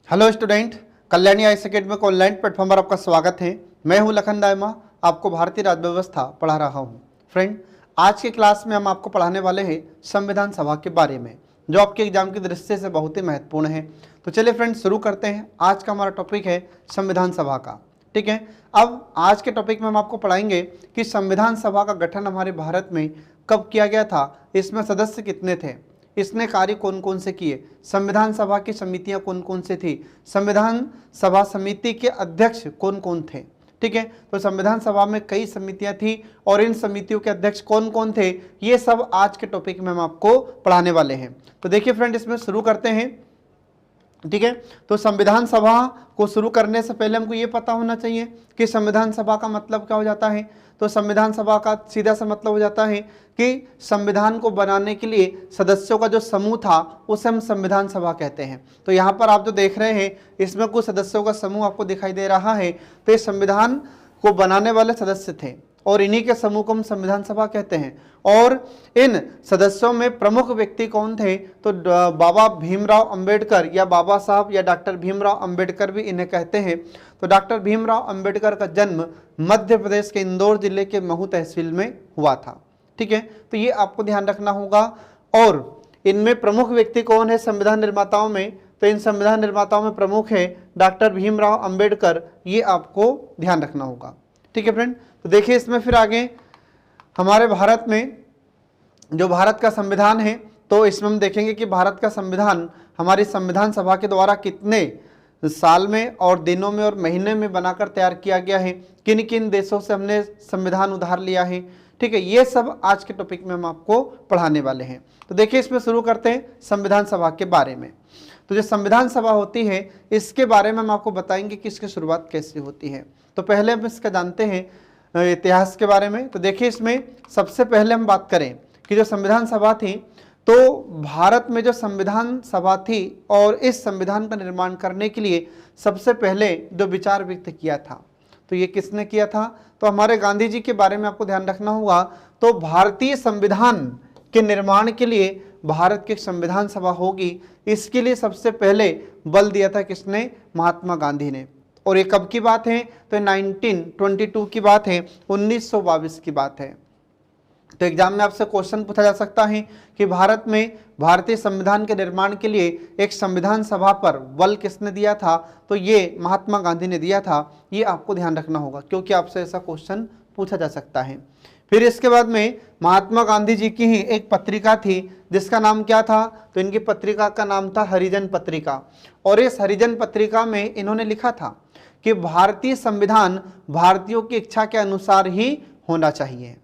Hello student, Kalyani IAS academy को online platform पर आपका स्वागत है। मैं हूं लखन दायमा, आपको भारतीय राज्य व्यवस्था पढ़ा रहा हूं। फ्रेंड, आज की क्लास में हम आपको पढ़ाने वाले हैं संविधान सभा के बारे में, जो आपके एग्जाम की दृष्टि से बहुत ही महत्वपूर्ण है। तो चलिए फ्रेंड, शुरू करते हैं। आज का हमारा टॉपिक है संविधान सभा का। ठीक है, अब आज के टॉपिक में हम आपको पढ़ाएंगे कि संविधान सभा का गठन हमारे भारत में कब किया गया था, इसमें सदस्य कितने थे, इसने कार्य कौन कौन से किए, संविधान सभा की समितियां कौन कौन से थी, संविधान सभा समिति के अध्यक्ष कौन कौन थे। ठीक है, तो संविधान सभा में कई समितियां थी और इन समितियों के अध्यक्ष कौन कौन थे, ये सब आज के टॉपिक में हम आपको पढ़ाने वाले हैं। तो देखिए फ्रेंड, इसमें शुरू करते हैं। ठीक है, तो संविधान सभा को शुरू करने से पहले हमको ये पता होना चाहिए कि संविधान सभा का मतलब क्या हो जाता है। तो संविधान सभा का सीधा सा मतलब हो जाता है कि संविधान को बनाने के लिए सदस्यों का जो समूह था उसे हम संविधान सभा कहते हैं। तो यहाँ पर आप जो देख रहे हैं, इसमें कुछ सदस्यों का समूह आपको दिखाई दे रहा है। तो ये संविधान को बनाने वाले सदस्य थे और इन्हीं के समूह को हम संविधान सभा कहते हैं। और इन सदस्यों में प्रमुख व्यक्ति कौन थे, तो बाबा भीमराव अंबेडकर या बाबा साहब या डॉक्टर भीमराव अंबेडकर भी इन्हें कहते हैं। तो डॉक्टर भीमराव अंबेडकर का जन्म मध्य प्रदेश के इंदौर जिले के महू तहसील में हुआ था। ठीक है, तो ये आपको ध्यान रखना होगा। और इनमें प्रमुख व्यक्ति कौन है संविधान निर्माताओं में, तो इन संविधान निर्माताओं में प्रमुख है डॉक्टर भीमराव अंबेडकर, ये आपको ध्यान रखना होगा। ठीक है फ्रेंड, तो देखिए इसमें फिर आगे हमारे भारत में जो भारत का संविधान है, तो इसमें हम देखेंगे कि भारत का संविधान हमारी संविधान सभा के द्वारा कितने साल में और दिनों में और महीने में बनाकर तैयार किया गया है, किन किन देशों से हमने संविधान उधार लिया है। ठीक है, ये सब आज के टॉपिक में हम आपको पढ़ाने वाले हैं। तो देखिए इसमें शुरू करते हैं संविधान सभा के बारे में। तो जो संविधान सभा होती है, इसके बारे में हम आपको बताएंगे कि इसकी शुरुआत कैसे होती है। तो पहले हम इसका जानते हैं इतिहास के बारे में। तो देखिए इसमें सबसे पहले हम बात करें कि जो संविधान सभा थी, तो भारत में जो संविधान सभा थी और इस संविधान का निर्माण करने के लिए सबसे पहले जो विचार व्यक्त किया था, तो ये किसने किया था, तो हमारे गांधी जी के बारे में आपको ध्यान रखना होगा। तो भारतीय संविधान के निर्माण के लिए भारत की संविधान सभा होगी, इसके लिए सबसे पहले बल दिया था किसने, महात्मा गांधी ने। और ये कब की बात है, तो 1922 की बात है, 1922 की बात है। तो एग्जाम में आपसे क्वेश्चन पूछा जा सकता है कि भारत में भारतीय संविधान के निर्माण के लिए एक संविधान सभा पर बल किसने दिया था, तो ये महात्मा गांधी ने दिया था। ये आपको ध्यान रखना होगा क्योंकि आपसे ऐसा क्वेश्चन पूछा जा सकता है। फिर इसके बाद में महात्मा गांधी जी की ही एक पत्रिका थी जिसका नाम क्या था, तो इनकी पत्रिका का नाम था हरिजन पत्रिका। और इस हरिजन पत्रिका में इन्होंने लिखा था कि भारतीय संविधान भारतीयों की इच्छा के अनुसार ही होना चाहिए।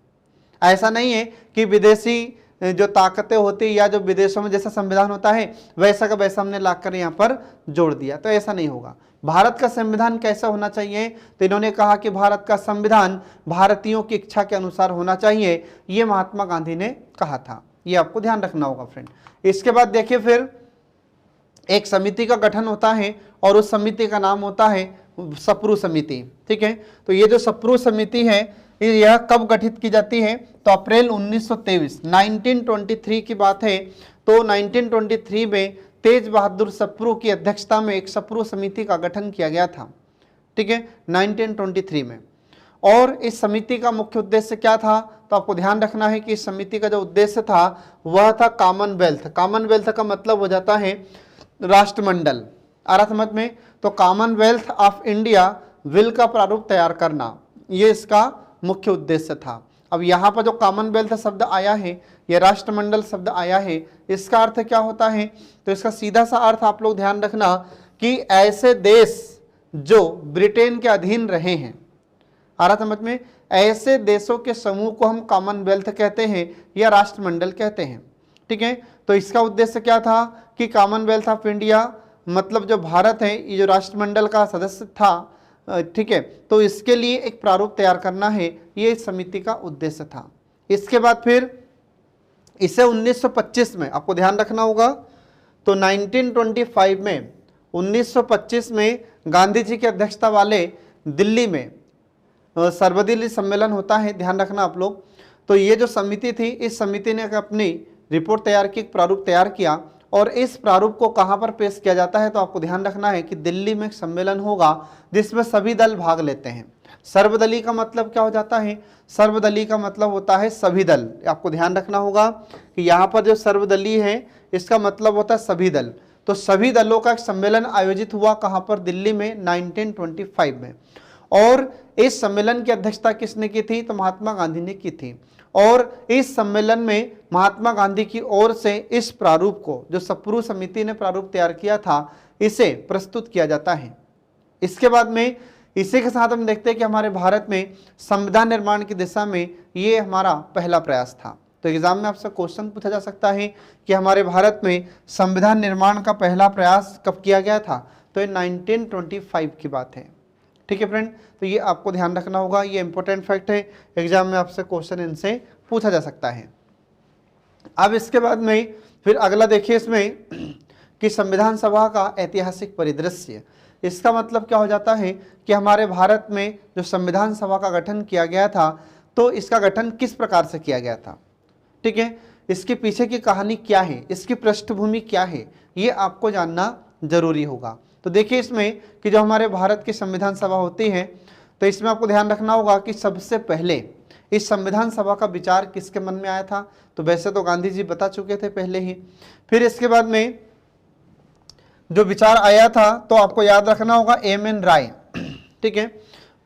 ऐसा नहीं है कि विदेशी जो ताकतें होती या जो विदेशों में जैसा संविधान होता है वैसा का वैसा हमने लाकर यहाँ पर जोड़ दिया, तो ऐसा नहीं होगा। भारत का संविधान कैसा होना चाहिए, तो इन्होंने कहा कि भारत का संविधान भारतीयों की इच्छा के अनुसार होना चाहिए, ये महात्मा गांधी ने कहा था। ये आपको ध्यान रखना होगा फ्रेंड। इसके बाद देखिए फिर एक समिति का गठन होता है और उस समिति का नाम होता है सप्रू समिति। ठीक है, तो ये जो सप्रू समिति है यह कब गठित की जाती है, तो अप्रैल 1923 1923 की बात है। तो 1923 में तेज बहादुर सप्रू की अध्यक्षता में एक सप्रू समिति का गठन किया गया था। ठीक है, 1923 में। और इस समिति का मुख्य उद्देश्य क्या था, तो आपको ध्यान रखना है कि इस समिति का जो उद्देश्य था वह था कॉमनवेल्थ। कॉमनवेल्थ का मतलब हो जाता है राष्ट्रमंडल, अर्थ मत में। तो कॉमनवेल्थ ऑफ इंडिया विल का प्रारूप तैयार करना, ये इसका मुख्य उद्देश्य था। अब यहाँ पर जो कॉमनवेल्थ शब्द आया है, यह राष्ट्रमंडल शब्द आया है, इसका अर्थ क्या होता है, तो इसका सीधा सा अर्थ आप लोग ध्यान रखना कि ऐसे देश जो ब्रिटेन के अधीन रहे हैं, अर्थ समझ में, ऐसे देशों के समूह को हम कॉमनवेल्थ कहते हैं या राष्ट्रमंडल कहते हैं। ठीक है, तो इसका उद्देश्य क्या था कि कॉमनवेल्थ ऑफ इंडिया मतलब जो भारत है, ये जो राष्ट्रमंडल का सदस्य था, ठीक है, तो इसके लिए एक प्रारूप तैयार करना है, ये इस समिति का उद्देश्य था। इसके बाद फिर इसे 1925 में आपको ध्यान रखना होगा। तो 1925 में 1925 में गांधी जी की अध्यक्षता वाले दिल्ली में सर्वदलीय सम्मेलन होता है, ध्यान रखना आप लोग। तो ये जो समिति थी, इस समिति ने अपनी रिपोर्ट तैयार की, प्रारूप तैयार किया और इस प्रारूप को कहां पर पेश किया जाता है, तो आपको ध्यान रखना है कि दिल्ली में एक सम्मेलन होगा जिसमें सभी दल भाग लेते हैं। सर्वदलीय का मतलब क्या हो जाता है, सर्वदलीय का मतलब होता है सभी दल। आपको ध्यान रखना होगा कि यहाँ पर जो सर्वदलीय है इसका मतलब होता है सभी दल। तो सभी दलों का एक सम्मेलन आयोजित हुआ कहां पर, दिल्ली में 1925 में। और इस सम्मेलन की अध्यक्षता किसने की थी, तो महात्मा गांधी ने की थी। और इस सम्मेलन में महात्मा गांधी की ओर से इस प्रारूप को, जो सप्रू समिति ने प्रारूप तैयार किया था, इसे प्रस्तुत किया जाता है। इसके बाद में इसी के साथ हम देखते हैं कि हमारे भारत में संविधान निर्माण की दिशा में ये हमारा पहला प्रयास था। तो एग्जाम में आपसे क्वेश्चन पूछा जा सकता है कि हमारे भारत में संविधान निर्माण का पहला प्रयास कब किया गया था, तो ये 1925 की बात है। ठीक है फ्रेंड, तो ये आपको ध्यान रखना होगा, ये इंपॉर्टेंट फैक्ट है, एग्जाम में आपसे क्वेश्चन इनसे पूछा जा सकता है। अब इसके बाद में फिर अगला देखिए इसमें कि संविधान सभा का ऐतिहासिक परिदृश्य। इसका मतलब क्या हो जाता है कि हमारे भारत में जो संविधान सभा का गठन किया गया था, तो इसका गठन किस प्रकार से किया गया था। ठीक है, इसके पीछे की कहानी क्या है, इसकी पृष्ठभूमि क्या है, ये आपको जानना जरूरी होगा। तो देखिए इसमें कि जो हमारे भारत की संविधान सभा होती है, तो इसमें आपको ध्यान रखना होगा कि सबसे पहले इस संविधान सभा का विचार किसके मन में आया था, तो वैसे तो गांधी जी बता चुके थे पहले ही। फिर इसके बाद में जो विचार आया था, तो आपको याद रखना होगा एम.एन. राय। ठीक है,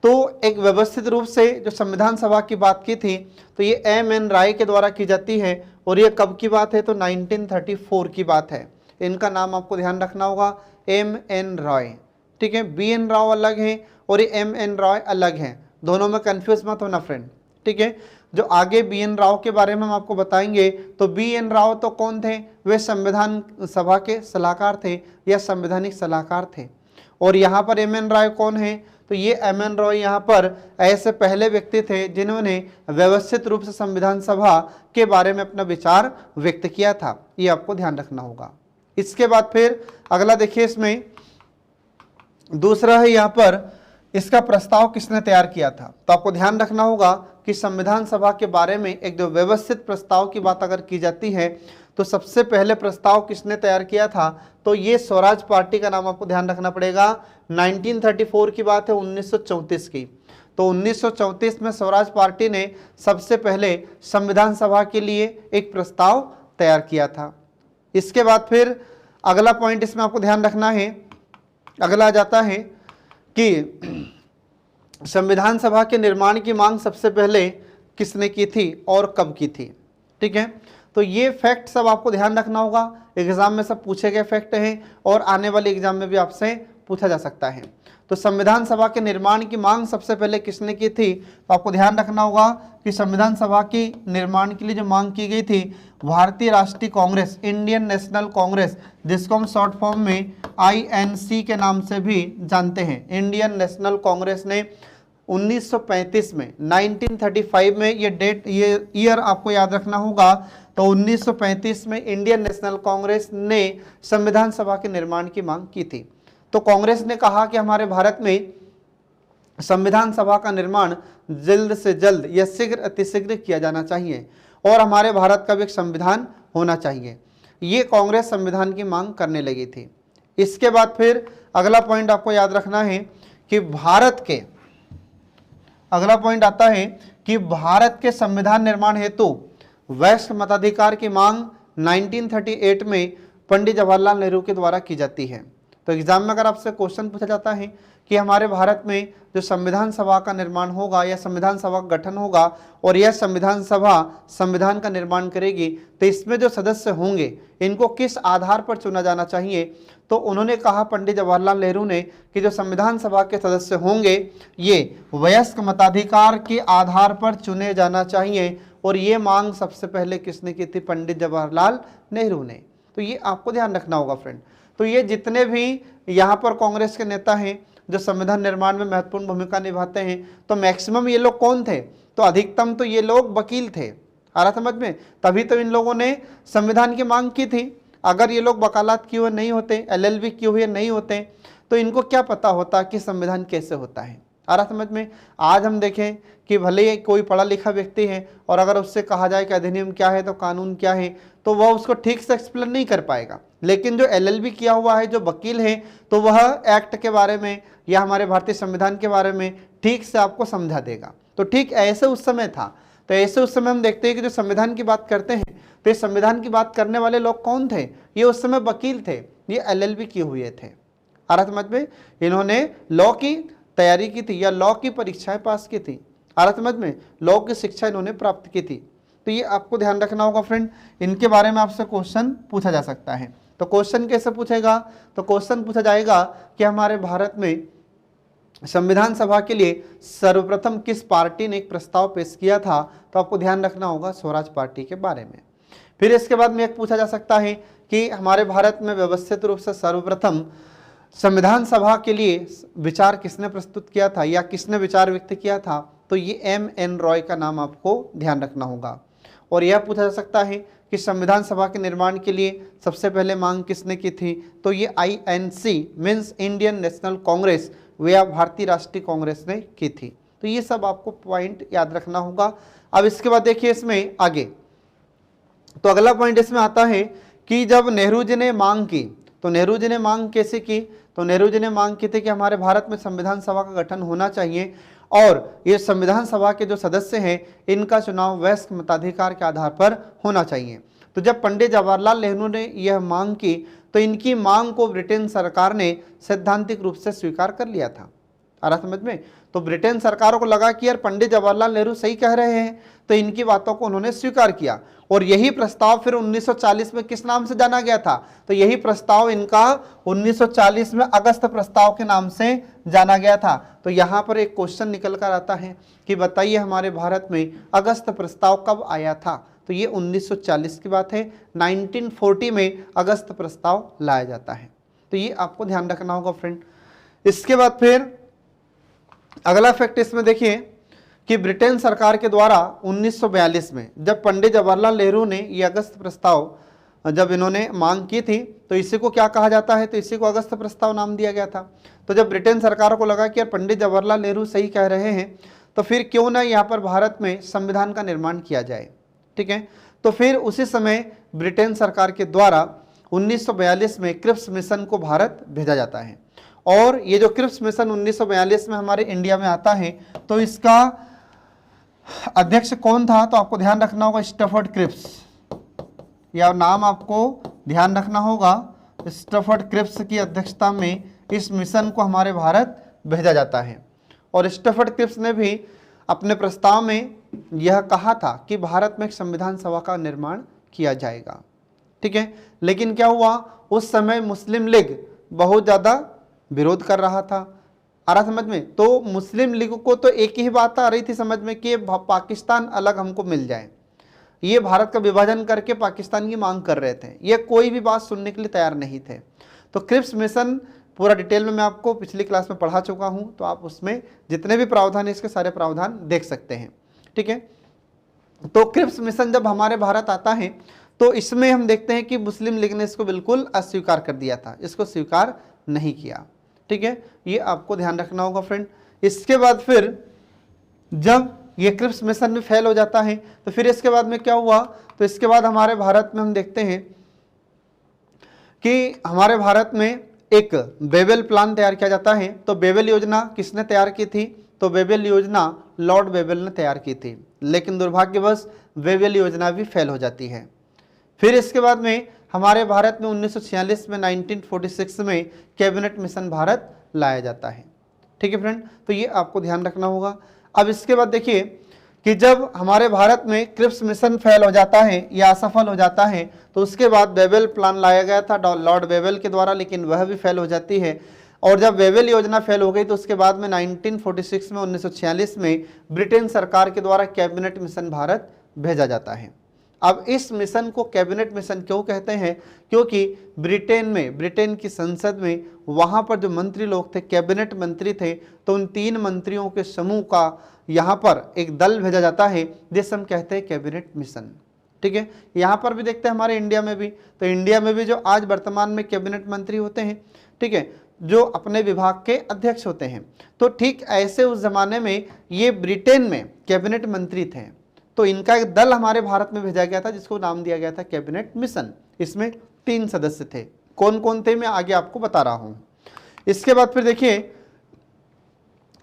तो एक व्यवस्थित रूप से जो संविधान सभा की बात की थी, तो ये एम.एन. राय के द्वारा की जाती है। और ये कब की बात है, तो 1934 की बात है। इनका नाम आपको ध्यान रखना होगा, एम.एन. रॉय। ठीक है, बी.एन. राव अलग है और ये एम.एन. रॉय अलग है, दोनों में कंफ्यूज मत होना फ्रेंड। ठीक है, जो आगे बी.एन. राव के बारे में हम आपको बताएंगे, तो बी.एन. राव तो कौन थे, वे संविधान सभा के सलाहकार थे या संवैधानिक सलाहकार थे। और यहाँ पर एम.एन. राय कौन है, तो ये एम.एन. रॉय यहाँ पर ऐसे पहले व्यक्ति थे जिन्होंने व्यवस्थित रूप से संविधान सभा के बारे में अपना विचार व्यक्त किया था, ये आपको ध्यान रखना होगा। इसके बाद फिर अगला देखिए, इसमें दूसरा है यहाँ पर इसका प्रस्ताव किसने तैयार किया था। तो आपको ध्यान रखना होगा कि संविधान सभा के बारे में एक जो व्यवस्थित प्रस्ताव की बात अगर की जाती है, तो सबसे पहले प्रस्ताव किसने तैयार किया था, तो ये स्वराज पार्टी का नाम आपको ध्यान रखना पड़ेगा। 1934 की बात है, 1934 की। तो 1934 में स्वराज पार्टी ने सबसे पहले संविधान सभा के लिए एक प्रस्ताव तैयार किया था। इसके बाद फिर अगला पॉइंट इसमें आपको ध्यान रखना है, अगला आ जाता है कि संविधान सभा के निर्माण की मांग सबसे पहले किसने की थी और कब की थी। ठीक है, तो ये फैक्ट सब आपको ध्यान रखना होगा, एग्जाम में सब पूछे गए फैक्ट हैं और आने वाले एग्जाम में भी आपसे पूछा जा सकता है। तो संविधान सभा के निर्माण की मांग सबसे पहले किसने की थी, तो आपको ध्यान रखना होगा कि संविधान सभा की निर्माण के लिए जो मांग की गई थी, भारतीय राष्ट्रीय कांग्रेस, इंडियन नेशनल कांग्रेस, जिसको हम शॉर्ट फॉर्म में INC के नाम से भी जानते हैं, इंडियन नेशनल कांग्रेस ने 1935 में, 1935 में ये डेट, ये ईयर आपको याद रखना होगा। तो 1935 में इंडियन नेशनल कांग्रेस ने संविधान सभा के निर्माण की मांग की थी। तो कांग्रेस ने कहा कि हमारे भारत में संविधान सभा का निर्माण जल्द से जल्द या शीघ्र अतिशीघ्र किया जाना चाहिए और हमारे भारत का भी एक संविधान होना चाहिए। ये कांग्रेस संविधान की मांग करने लगी थी। इसके बाद फिर अगला पॉइंट आपको याद रखना है कि भारत के, अगला पॉइंट आता है कि भारत के संविधान निर्माण हेतु वयस्क मताधिकार की मांग 1938 में पंडित जवाहरलाल नेहरू के द्वारा की जाती है। तो एग्जाम में अगर आपसे क्वेश्चन पूछा जाता है कि हमारे भारत में जो संविधान सभा का निर्माण होगा या संविधान सभा का गठन होगा और यह संविधान सभा संविधान का निर्माण करेगी, तो इसमें जो सदस्य होंगे इनको किस आधार पर चुना जाना चाहिए, तो उन्होंने कहा, पंडित जवाहरलाल नेहरू ने, कि जो संविधान सभा के सदस्य होंगे ये वयस्क मताधिकार के आधार पर चुने जाना चाहिए। और ये मांग सबसे पहले किसने की थी, पंडित जवाहरलाल नेहरू ने। तो ये आपको ध्यान रखना होगा फ्रेंड। तो ये जितने भी यहाँ पर कांग्रेस के नेता हैं जो संविधान निर्माण में महत्वपूर्ण भूमिका निभाते हैं, तो मैक्सिमम ये लोग कौन थे, तो अधिकतम तो ये लोग वकील थे। आ रहा समझ में, तभी तो इन लोगों ने संविधान की मांग की थी। अगर ये लोग वकालत किए हुए नहीं होते, LLB किए हुए नहीं होते, तो इनको क्या पता होता कि संविधान कैसे होता है। आ रहा समझ में। आज हम देखें कि भले ही कोई पढ़ा लिखा व्यक्ति है और अगर उससे कहा जाए कि अधिनियम क्या है तो कानून क्या है, तो वह उसको ठीक से एक्सप्लेन नहीं कर पाएगा। लेकिन जो एलएलबी किया हुआ है, जो वकील है, तो वह एक्ट के बारे में या हमारे भारतीय संविधान के बारे में ठीक से आपको समझा देगा। तो ठीक ऐसे उस समय था। तो ऐसे उस समय हम देखते हैं कि जो संविधान की बात करते हैं, तो इस संविधान की बात करने वाले लोग कौन थे? ये उस समय वकील थे, ये एलएलबी किए हुए थे। आ रहा समझ में। इन्होंने लॉ की तैयारी की थी या लॉ की परीक्षाएं पास की थी। आ रहा समझ में। लॉ की शिक्षा इन्होंने प्राप्त की थी। तो ये आपको ध्यान रखना होगा फ्रेंड। इनके बारे में आपसे क्वेश्चन पूछा जा सकता है। तो क्वेश्चन कैसे पूछेगा? तो क्वेश्चन पूछा जाएगा कि हमारे भारत में संविधान सभा के लिए सर्वप्रथम किस पार्टी ने एक प्रस्ताव पेश किया था? तो आपको ध्यान रखना होगा स्वराज पार्टी के बारे में। फिर इसके बाद में एक पूछा जा सकता है कि हमारे भारत में व्यवस्थित रूप से सर्वप्रथम संविधान सभा के लिए विचार किसने प्रस्तुत किया था या किसने विचार व्यक्त किया था? तो ये M.N. रॉय का नाम आपको ध्यान रखना होगा। और यह पूछा जा सकता है कि संविधान सभा के निर्माण के लिए सबसे पहले मांग किसने की थी? तो ये INC means Indian national Congress या भारतीय राष्ट्रीय कांग्रेस ने की थी। तो ये सब आपको पॉइंट याद रखना होगा। अब इसके बाद देखिए इसमें आगे, तो अगला पॉइंट इसमें आता है कि जब नेहरू जी ने मांग की, तो नेहरू जी ने मांग कैसे की? तो नेहरू जी ने मांग की थी कि हमारे भारत में संविधान सभा का गठन होना चाहिए और ये संविधान सभा के जो सदस्य हैं इनका चुनाव वयस्क मताधिकार के आधार पर होना चाहिए। तो जब पंडित जवाहरलाल नेहरू ने यह मांग की तो इनकी मांग को ब्रिटेन सरकार ने सैद्धांतिक रूप से स्वीकार कर लिया था। आ रहा समझ में। तो ब्रिटेन सरकार को लगा कि यार पंडित जवाहरलाल नेहरू सही कह रहे हैं, तो इनकी बातों को उन्होंने स्वीकार किया। और यही प्रस्ताव फिर 1940 में किस नाम से जाना गया था? तो यही प्रस्ताव इनका 1940 में अगस्त प्रस्ताव के नाम से जाना गया था। तो यहाँ पर एक क्वेश्चन निकल कर आता है कि बताइए हमारे भारत में अगस्त प्रस्ताव कब आया था? तो ये 1940 की बात है। 1940 में अगस्त प्रस्ताव लाया जाता है। तो ये आपको ध्यान रखना होगा फ्रेंड। इसके बाद फिर अगला फैक्ट इसमें देखिए कि ब्रिटेन सरकार के द्वारा 1942 में जब पंडित जवाहरलाल नेहरू ने ये अगस्त प्रस्ताव जब इन्होंने मांग की थी, तो इसी को क्या कहा जाता है? तो इसी को अगस्त प्रस्ताव नाम दिया गया था। तो जब ब्रिटेन सरकार को लगा कि यार पंडित जवाहरलाल नेहरू सही कह रहे हैं, तो फिर क्यों ना यहाँ पर भारत में संविधान का निर्माण किया जाए। ठीक है। तो फिर उसी समय ब्रिटेन सरकार के द्वारा 1942 में क्रिप्स मिशन को भारत भेजा जाता है। और ये जो क्रिप्स मिशन 1942 में हमारे इंडिया में आता है, तो इसका अध्यक्ष कौन था? तो आपको ध्यान रखना होगा स्टफर्ड क्रिप्स, या नाम आपको ध्यान रखना होगा। स्टफर्ड क्रिप्स की अध्यक्षता में इस मिशन को हमारे भारत भेजा जाता है। और स्टफर्ड क्रिप्स ने भी अपने प्रस्ताव में यह कहा था कि भारत में एक संविधान सभा का निर्माण किया जाएगा। ठीक है। लेकिन क्या हुआ, उस समय मुस्लिम लीग बहुत ज़्यादा विरोध कर रहा था। आ रहा समझ में। तो मुस्लिम लीग को तो एक ही बात आ रही थी समझ में कि पाकिस्तान अलग हमको मिल जाए। ये भारत का विभाजन करके पाकिस्तान की मांग कर रहे थे। ये कोई भी बात सुनने के लिए तैयार नहीं थे। तो क्रिप्स मिशन पूरा डिटेल में मैं आपको पिछली क्लास में पढ़ा चुका हूँ, तो आप उसमें जितने भी प्रावधान है इसके सारे प्रावधान देख सकते हैं। ठीक है। तो क्रिप्स मिशन जब हमारे भारत आता है तो इसमें हम देखते हैं कि मुस्लिम लीग ने इसको बिल्कुल अस्वीकार कर दिया था, इसको स्वीकार नहीं किया। ठीक है। ये आपको ध्यान रखना होगा फ्रेंड। इसके बाद फिर जब ये क्रिप्स मिशन में फेल हो जाता है तो फिर इसके बाद में क्या हुआ? तो इसके बाद हमारे भारत में हम देखते हैं कि हमारे भारत में एक बेबल प्लान तैयार किया जाता है। तो बेबल योजना किसने तैयार की थी? तो बेबल योजना लॉर्ड बेबल ने तैयार की थी, लेकिन दुर्भाग्यवश बेबल योजना भी फेल हो जाती है। फिर इसके बाद में हमारे भारत में 1946 में 1946 में कैबिनेट मिशन भारत लाया जाता है। ठीक है फ्रेंड। तो ये आपको ध्यान रखना होगा। अब इसके बाद देखिए कि जब हमारे भारत में क्रिप्स मिशन फेल हो जाता है या असफल हो जाता है, तो उसके बाद बेबल प्लान लाया गया था लॉर्ड बेबल के द्वारा, लेकिन वह भी फेल हो जाती है। और जब बेबल योजना फेल हो गई तो उसके बाद में 1946 में 1946 में ब्रिटेन सरकार के द्वारा कैबिनेट मिशन भारत भेजा जाता है। अब इस मिशन को कैबिनेट मिशन क्यों कहते हैं? क्योंकि ब्रिटेन की संसद में वहाँ पर जो मंत्री लोग थे, कैबिनेट मंत्री थे, तो उन 3 मंत्रियों के समूह का यहाँ पर एक दल भेजा जाता है जिसे हम कहते हैं कैबिनेट मिशन। ठीक है। यहाँ पर भी देखते हैं हमारे इंडिया में भी, तो इंडिया में भी जो आज वर्तमान में कैबिनेट मंत्री होते हैं, ठीक है, जो अपने विभाग के अध्यक्ष होते हैं। तो ठीक ऐसे उस जमाने में ये ब्रिटेन में कैबिनेट मंत्री थे, तो इनका एक दल हमारे भारत में भेजा गया था जिसको नाम दिया गया था कैबिनेट मिशन। इसमें 3 सदस्य थे। कौन कौन थे मैं आगे आपको बता रहा हूं। इसके बाद फिर देखिए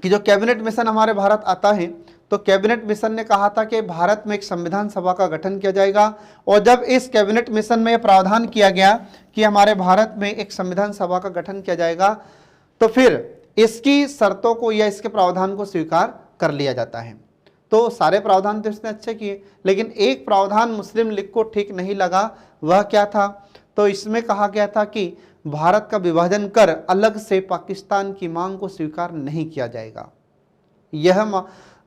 कि जो कैबिनेट मिशन हमारे भारत आता है, तो कैबिनेट मिशन ने कहा था कि भारत में एक संविधान सभा का गठन किया जाएगा। और जब इस कैबिनेट मिशन में यह प्रावधान किया गया कि हमारे भारत में एक संविधान सभा का गठन किया जाएगा, तो फिर इसकी शर्तों को या इसके प्रावधान को स्वीकार कर लिया जाता है। तो सारे प्रावधान तो इसने अच्छे किए, लेकिन एक प्रावधान मुस्लिम लीग को ठीक नहीं लगा। वह क्या था? तो इसमें कहा गया था कि भारत का विभाजन कर अलग से पाकिस्तान की मांग को स्वीकार नहीं किया जाएगा। यह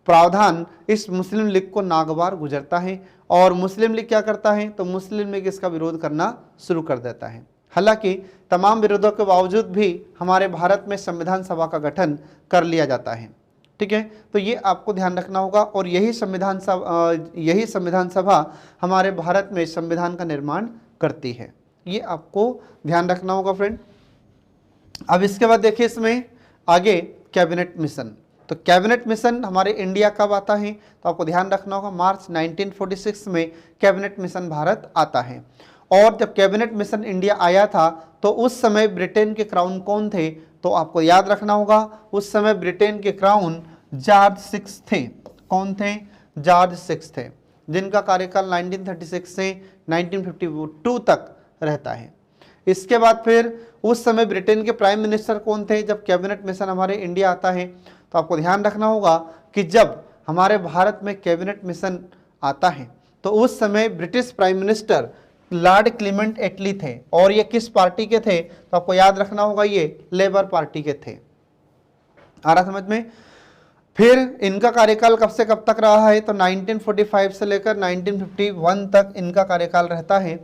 प्रावधान इस मुस्लिम लीग को नागवार गुजरता है और मुस्लिम लीग क्या करता है? तो मुस्लिम लीग इसका विरोध करना शुरू कर देता है। हालांकि तमाम विरोधों के बावजूद भी हमारे भारत में संविधान सभा का गठन कर लिया जाता है। ठीक है, तो ये आपको ध्यान रखना होगा। और यही संविधान सभा हमारे भारत में संविधान का निर्माण करती है। ये आपको ध्यान रखना होगा फ्रेंड। अब इसके बाद देखिए इसमें आगे कैबिनेट मिशन। तो कैबिनेट मिशन हमारे इंडिया कब आता है? तो आपको ध्यान रखना होगा मार्च 1946 में कैबिनेट मिशन भारत आता है। और जब कैबिनेट मिशन इंडिया आया था तो उस समय ब्रिटेन के क्राउन कौन थे? तो आपको याद रखना होगा उस समय ब्रिटेन के क्राउन जॉर्ज 6 थे। कौन थे? जॉर्ज 6 थे, जिनका कार्यकाल 1936 से 1952 तक रहता है। इसके बाद फिर उस समय ब्रिटेन के प्राइम मिनिस्टर कौन थे जब कैबिनेट मिशन हमारे इंडिया आता है? तो आपको ध्यान रखना होगा कि जब हमारे भारत में कैबिनेट मिशन आता है तो उस समय British prime minister Lord Clement Attlee थे। और ये किस पार्टी के थे? तो आपको याद रखना होगा ये लेबर पार्टी के थे। आ रहा समझ में? फिर इनका कार्यकाल कब से कब तक रहा है? तो 1945 से लेकर 1951 तक इनका कार्यकाल रहता है।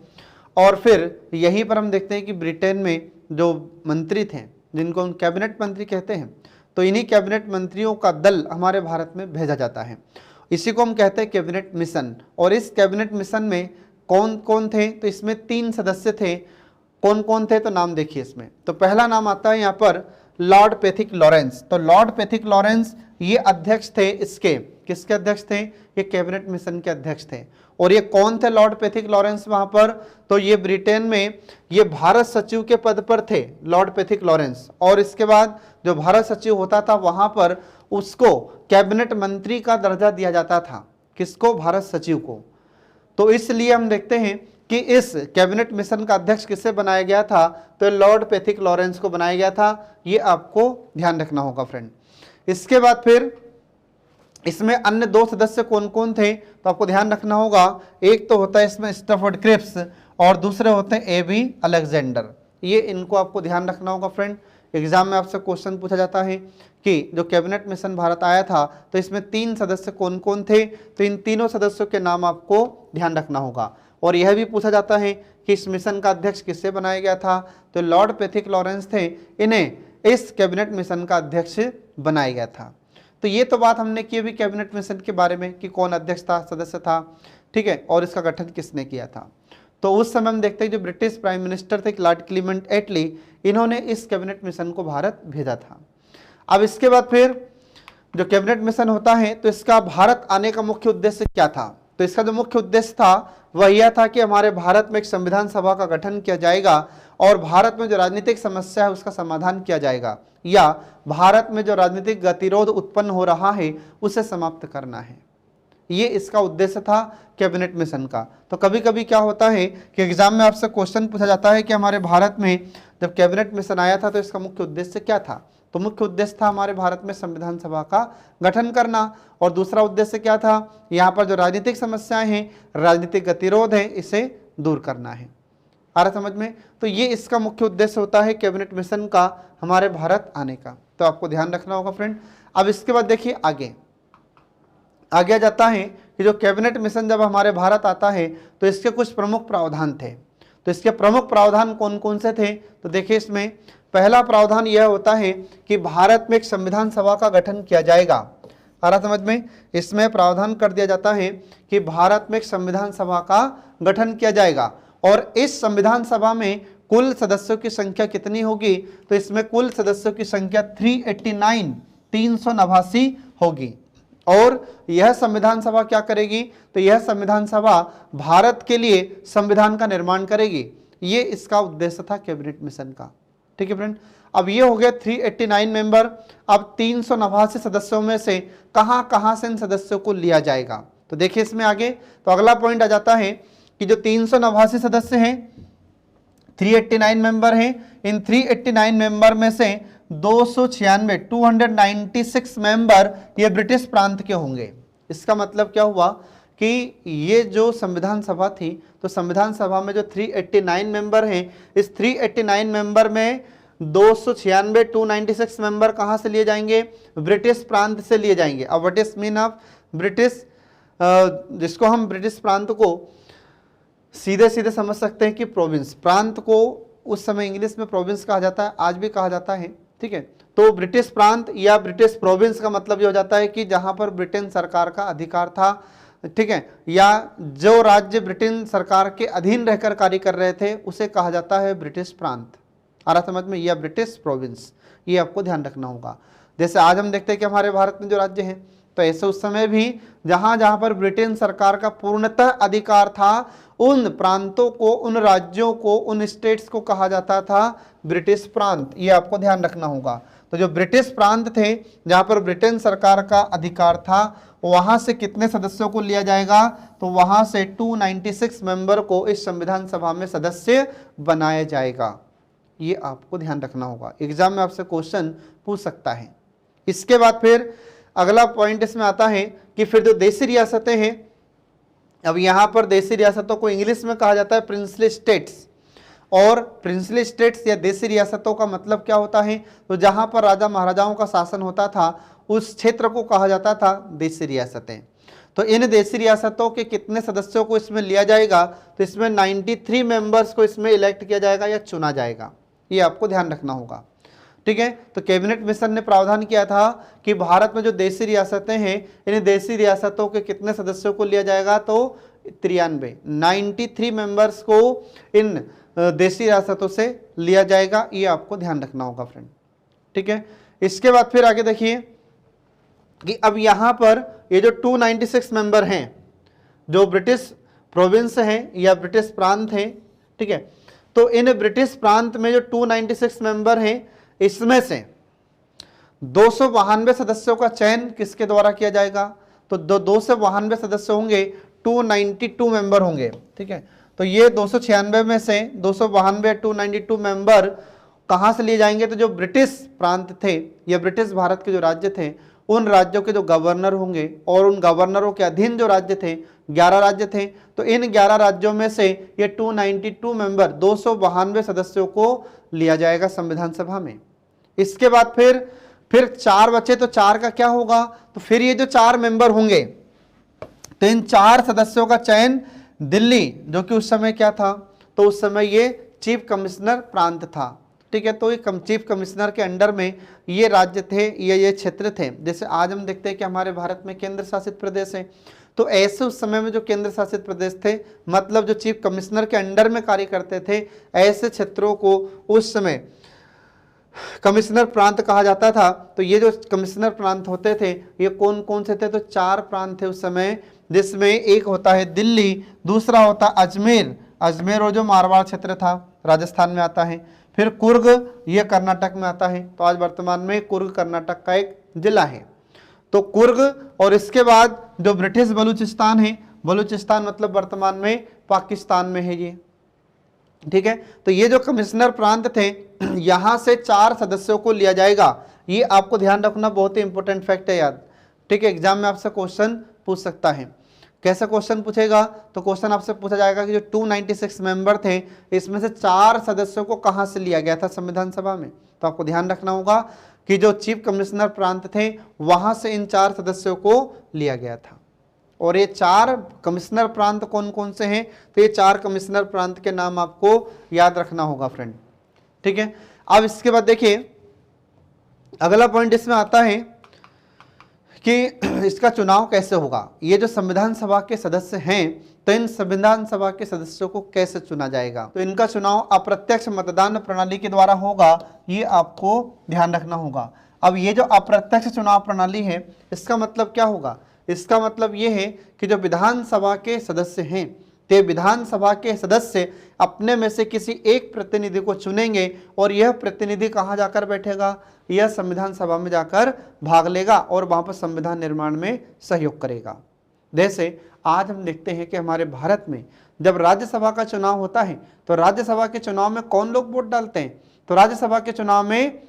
और फिर यहीं पर हम देखते हैं कि ब्रिटेन में जो मंत्री थे जिनको हम कैबिनेट मंत्री कहते हैं, तो इन्हीं कैबिनेट मंत्रियों का दल हमारे भारत में भेजा जाता है। इसी को हम कहते हैं कैबिनेट मिशन। और इस कैबिनेट मिशन में कौन कौन थे? तो इसमें 3 सदस्य थे। कौन कौन थे? तो नाम देखिए इसमें। तो पहला नाम आता है यहाँ पर लॉर्ड पैथिक लॉरेंस। तो लॉर्ड पैथिक लॉरेंस ये अध्यक्ष थे इसके। किसके अध्यक्ष थे? ये कैबिनेट मिशन के अध्यक्ष थे। और ये कौन थे लॉर्ड पैथिक लॉरेंस वहां पर? तो ये ब्रिटेन में ये भारत सचिव के पद पर थे लॉर्ड पैथिक लॉरेंस। और इसके बाद जो भारत सचिव होता था वहां पर उसको कैबिनेट मंत्री का दर्जा दिया जाता था। किसको? भारत सचिव को। तो इसलिए हम देखते हैं कि इस कैबिनेट मिशन का अध्यक्ष किसे बनाया गया था? तो लॉर्ड पैथिक लॉरेंस को बनाया गया था। ये आपको ध्यान रखना होगा फ्रेंड। इसके बाद फिर इसमें अन्य 2 सदस्य कौन कौन थे? तो आपको ध्यान रखना होगा, एक तो होता है इसमें स्टफर्ड क्रिप्स और दूसरे होते हैं एबी अलेक्जेंडर। ये इनको आपको ध्यान रखना होगा फ्रेंड। एग्जाम में आपसे क्वेश्चन पूछा जाता है कि जो कैबिनेट मिशन भारत आया था तो इसमें 3 सदस्य कौन कौन थे? तो इन तीनों सदस्यों के नाम आपको ध्यान रखना होगा। और यह भी पूछा जाता है कि इस मिशन का अध्यक्ष किससे बनाया गया था? तो लॉर्ड पैथिक लॉरेंस थे, इन्हें इस कैबिनेट मिशन का अध्यक्ष बनाया गया था। तो ये तो बात हमने की अभी कैबिनेट मिशन के बारे में कि कौन अध्यक्ष था, सदस्य था, ठीक है, और इसका गठन किसने किया था। तो उस समय हम देखते हैं जो ब्रिटिश प्राइम मिनिस्टर थे लॉर्ड क्लीमेंट एटली, इन्होंने इस कैबिनेट मिशन को भारत भेजा था। अब इसके बाद फिर जो कैबिनेट मिशन होता है तो इसका भारत आने का मुख्य उद्देश्य क्या था? तो इसका जो मुख्य उद्देश्य था वह यह था कि हमारे भारत में एक संविधान सभा का गठन किया जाएगा और भारत में जो राजनीतिक समस्या है उसका समाधान किया जाएगा, या भारत में जो राजनीतिक गतिरोध उत्पन्न हो रहा है उसे समाप्त करना है। ये इसका उद्देश्य था कैबिनेट मिशन का। तो कभी कभी क्या होता है कि एग्जाम में आपसे क्वेश्चन पूछा जाता है कि हमारे भारत में जब कैबिनेट मिशन आया था तो इसका मुख्य उद्देश्य क्या था? तो मुख्य उद्देश्य था हमारे भारत में संविधान सभा का गठन करना, और दूसरा उद्देश्य क्या था? यहाँ पर जो राजनीतिक समस्याएं हैं, राजनीतिक गतिरोध है, इसे दूर करना है। आ रहा समझ में? तो ये इसका मुख्य उद्देश्य होता है कैबिनेट मिशन का हमारे भारत आने का। तो आपको ध्यान रखना होगा फ्रेंड। अब इसके बाद देखिए आगे आ जाता है कि जो कैबिनेट मिशन जब हमारे भारत आता है तो इसके कुछ प्रमुख प्रावधान थे। तो इसके प्रमुख प्रावधान कौन कौन से थे? तो देखिए इसमें पहला प्रावधान यह होता है कि भारत में एक संविधान सभा का गठन किया जाएगा। आ रहा समझ में? इसमें प्रावधान कर दिया जाता है कि भारत में एक संविधान सभा का गठन किया जाएगा और इस संविधान सभा में कुल सदस्यों की संख्या कितनी होगी, तो इसमें कुल सदस्यों की संख्या 389 389 होगी। और यह संविधान सभा क्या करेगी, तो यह संविधान सभा भारत के लिए संविधान का निर्माण करेगी। ये इसका उद्देश्य था कैबिनेट मिशन का। ठीक है फ्रेंड, अब ये हो गया 389 मेंबर। अब 389 सदस्यों में से कहां कहां से इन सदस्यों को लिया जाएगा, तो देखिए इसमें आगे, तो अगला पॉइंट आ जाता है कि जो 389 सदस्य हैं, 389 मेंबर हैं, इन 389 मेंबर में से 296 मेंबर ये ब्रिटिश प्रांत के होंगे। इसका मतलब क्या हुआ कि ये जो संविधान सभा थी, तो संविधान सभा में जो 389 मेंबर हैं, इस 389 मेंबर में 296 मेंबर कहां से लिए जाएंगे, ब्रिटिश प्रांत से लिए जाएंगे। अब what is mean of British, जिसको हम ब्रिटिश प्रांत को सीधे सीधे समझ सकते हैं कि प्रोविंस। प्रांत को उस समय इंग्लिश में प्रोविंस कहा जाता है, आज भी कहा जाता है। ठीक है, तो ब्रिटिश प्रांत या ब्रिटिश प्रोविंस का मतलब ये हो जाता है कि जहां पर ब्रिटेन सरकार का अधिकार था। ठीक है, या जो राज्य ब्रिटेन सरकार के अधीन रहकर कार्य कर रहे थे उसे कहा जाता है ब्रिटिश प्रांत। आ रहा समझ में, या ब्रिटिश प्रोविंस, ये आपको ध्यान रखना होगा। जैसे आज हम देखते हैं कि हमारे भारत में जो राज्य हैं, तो ऐसे उस समय भी जहां जहां पर ब्रिटेन सरकार का पूर्णतः अधिकार था, उन प्रांतों को, उन राज्यों को, उन स्टेट्स को कहा जाता था ब्रिटिश प्रांत। ये आपको ध्यान रखना होगा। तो जो ब्रिटिश प्रांत थे, जहां पर ब्रिटेन सरकार का अधिकार था, वहां से कितने सदस्यों को लिया जाएगा, तो वहां से 296 मेंबर को इस संविधान सभा में सदस्य बनाया जाएगा। ये आपको ध्यान रखना होगा, एग्जाम में आपसे क्वेश्चन पूछ सकता है। इसके बाद फिर अगला पॉइंट इसमें आता है कि फिर जो देशी रियासतें हैं, अब यहां पर देशी रियासतों को इंग्लिश में कहा जाता है प्रिंसली स्टेट्स। और प्रिंसली स्टेट्स या देशी रियासतों का मतलब क्या होता है, तो जहां पर राजा महाराजाओं का शासन होता था उस क्षेत्र को कहा जाता था देशी रियासतें। तो इन देशी रियासतों के कितने सदस्यों को इसमें लिया जाएगा, तो इसमें 93 मेंबर्स को इसमें इलेक्ट किया जाएगा या चुना जाएगा। ये आपको ध्यान रखना होगा। ठीक है, तो कैबिनेट मिशन ने प्रावधान किया था कि भारत में जो देशी रियासतें हैं, इन देशी रियासतों के कितने सदस्यों को लिया जाएगा, तो 93 मेंबर्स को इन देशी रियासतों से लिया जाएगा। ये आपको ध्यान रखना होगा फ्रेंड। ठीक है, इसके बाद फिर आगे देखिए कि अब यहां पर ये जो 296 मेंबर हैं, जो ब्रिटिश प्रोविंस हैं या ब्रिटिश प्रांत हैं, ठीक है, तो इन ब्रिटिश प्रांत में जो 296 मेंबर हैं, इसमें से 292 सदस्यों का चयन किसके द्वारा किया जाएगा, तो 292 सदस्य होंगे, 292 मेंबर होंगे। ठीक है, तो ये 296 में से 292 292 मेंबर कहां से लिए जाएंगे, तो जो ब्रिटिश प्रांत थे या ब्रिटिश भारत के जो राज्य थे, उन राज्यों के जो गवर्नर होंगे, और उन गवर्नरों के अधीन जो राज्य थे, 11 राज्य थे, तो इन 11 राज्यों में से ये 292 मेंबर 292 सदस्यों को लिया जाएगा संविधान सभा में। इसके बाद फिर 4 बचे, तो 4 का क्या होगा, तो फिर ये जो 4 मेंबर होंगे, तो इन 4 सदस्यों का चयन दिल्ली, जो कि उस समय क्या था, तो उस समय ये चीफ कमिश्नर प्रांत था। ठीक है, तो ये चीफ कमिश्नर के अंडर में ये राज्य थे, ये क्षेत्र थे। जैसे आज हम देखते हैं कि हमारे भारत में केंद्र शासित प्रदेश है, तो ऐसे उस समय में जो केंद्र शासित प्रदेश थे, मतलब जो चीफ कमिश्नर के अंडर में कार्य करते थे, ऐसे क्षेत्रों को उस समय कमिश्नर प्रांत कहा जाता था। तो ये जो कमिश्नर प्रांत होते थे, ये कौन कौन से थे, तो 4 प्रांत थे उस समय, जिसमें एक होता है दिल्ली, दूसरा होता अजमेर, अजमेर और जो मारवाड़ क्षेत्र था राजस्थान में आता है, फिर कुर्ग, ये कर्नाटक में आता है। तो आज वर्तमान में कुर्ग कर्नाटक का एक जिला है, तो कुर्ग, और इसके बाद जो ब्रिटिश बलूचिस्तान है, बलूचिस्तान मतलब वर्तमान में पाकिस्तान में है ये। ठीक है, तो ये जो कमिश्नर प्रांत थे, यहां से 4 सदस्यों को लिया जाएगा। ये आपको ध्यान रखना, बहुत ही इंपॉर्टेंट फैक्ट है याद। ठीक है, एग्जाम में आपसे क्वेश्चन पूछ सकता है। कैसा क्वेश्चन पूछेगा, तो क्वेश्चन आपसे पूछा जाएगा कि जो 296 मेंबर थे, इसमें से 4 सदस्यों को कहां से लिया गया था संविधान सभा में। तो आपको ध्यान रखना होगा कि जो चीफ कमिश्नर प्रांत थे, वहां से इन 4 सदस्यों को लिया गया था। और ये 4 कमिश्नर प्रांत कौन कौन से हैं, तो ये 4 कमिश्नर प्रांत के नाम आपको याद रखना होगा फ्रेंड। ठीक है, अब इसके बाद देखिए अगला पॉइंट इसमें आता है कि इसका चुनाव कैसे होगा। ये जो संविधान सभा के सदस्य हैं, तो इन संविधान सभा के सदस्यों को कैसे चुना जाएगा। तो इनका चुनाव अप्रत्यक्ष मतदान प्रणाली के द्वारा होगा, ये आपको ध्यान रखना होगा। अब ये जो अप्रत्यक्ष चुनाव प्रणाली है, इसका मतलब क्या होगा। इसका मतलब ये है कि जो विधानसभा के सदस्य हैं, ते विधानसभा के सदस्य अपने में से किसी एक प्रतिनिधि को चुनेंगे और यह प्रतिनिधि कहाँ जाकर बैठेगा, यह संविधान सभा में जाकर भाग लेगा और वहाँ पर संविधान निर्माण में सहयोग करेगा। जैसे आज हम देखते हैं कि हमारे भारत में जब राज्यसभा का चुनाव होता है, तो राज्यसभा के चुनाव में कौन लोग वोट डालते हैं। तो राज्यसभा के चुनाव में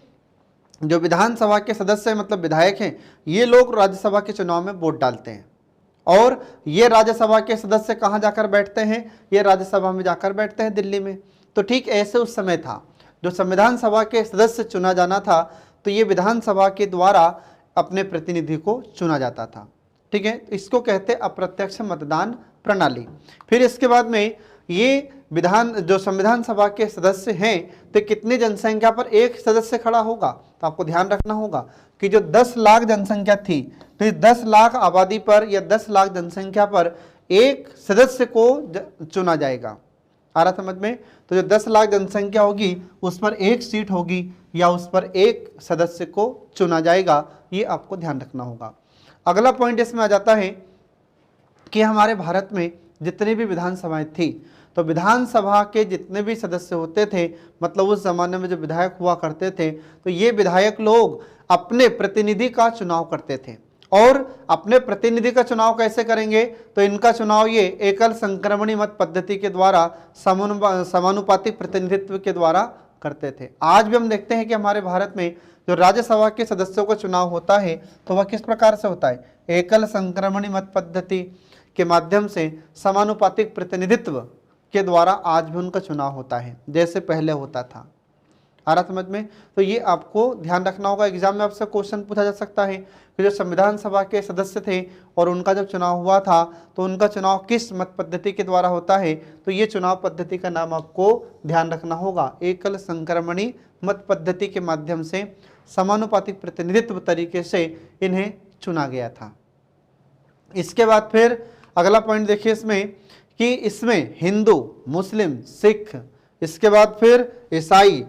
जो विधानसभा के सदस्य मतलब विधायक हैं, ये लोग राज्यसभा के चुनाव में वोट डालते हैं। और ये राज्यसभा के सदस्य कहाँ जाकर बैठते हैं, ये राज्यसभा में जाकर बैठते हैं, दिल्ली में। तो ठीक ऐसे उस समय था, जो संविधान सभा के सदस्य चुना जाना था, तो ये विधानसभा के द्वारा अपने प्रतिनिधि को चुना जाता था। ठीक है, इसको कहते हैं अप्रत्यक्ष मतदान प्रणाली। फिर इसके बाद में ये जो संविधान सभा के सदस्य हैं, तो कितनी जनसंख्या पर एक सदस्य खड़ा होगा। तो आपको ध्यान रखना होगा कि जो 10 लाख जनसंख्या थी, तो इस 10 लाख आबादी पर या 10 लाख जनसंख्या पर एक सदस्य को चुना जाएगा। आ रहा समझ में। तो जो 10 लाख जनसंख्या होगी, उस पर एक सीट होगी या उस पर एक सदस्य को चुना जाएगा, ये आपको ध्यान रखना होगा। अगला पॉइंट इसमें आ जाता है कि हमारे भारत में जितनी भी विधानसभाएं थी, तो विधानसभा के जितने भी सदस्य होते थे, मतलब उस जमाने में जो विधायक हुआ करते थे, तो ये विधायक लोग अपने प्रतिनिधि का चुनाव करते थे। और अपने प्रतिनिधि का चुनाव कैसे करेंगे, तो इनका चुनाव ये एकल संक्रमणी मत पद्धति के द्वारा समानुपातिक प्रतिनिधित्व के द्वारा करते थे। आज भी हम देखते हैं कि हमारे भारत में जो राज्यसभा के सदस्यों का चुनाव होता है, तो वह किस प्रकार से होता है, एकल संक्रमणी मत पद्धति के माध्यम से समानुपातिक प्रतिनिधित्व के द्वारा आज भी उनका चुनाव होता है, जैसे पहले होता था। आ रहा समझ में। तो ये आपको ध्यान रखना होगा। एग्जाम में आपसे क्वेश्चन पूछा जा सकता है कि जो संविधान सभा के सदस्य थे और उनका जब चुनाव हुआ था, तो उनका चुनाव किस मत पद्धति के द्वारा होता है। तो ये चुनाव पद्धति का नाम आपको ध्यान रखना होगा, एकल संक्रमणी मत पद्धति के माध्यम से समानुपातिक प्रतिनिधित्व तरीके से इन्हें चुना गया था। इसके बाद फिर अगला पॉइंट देखिए इसमें कि इसमें हिंदू, मुस्लिम, सिख, इसके बाद फिर ईसाई,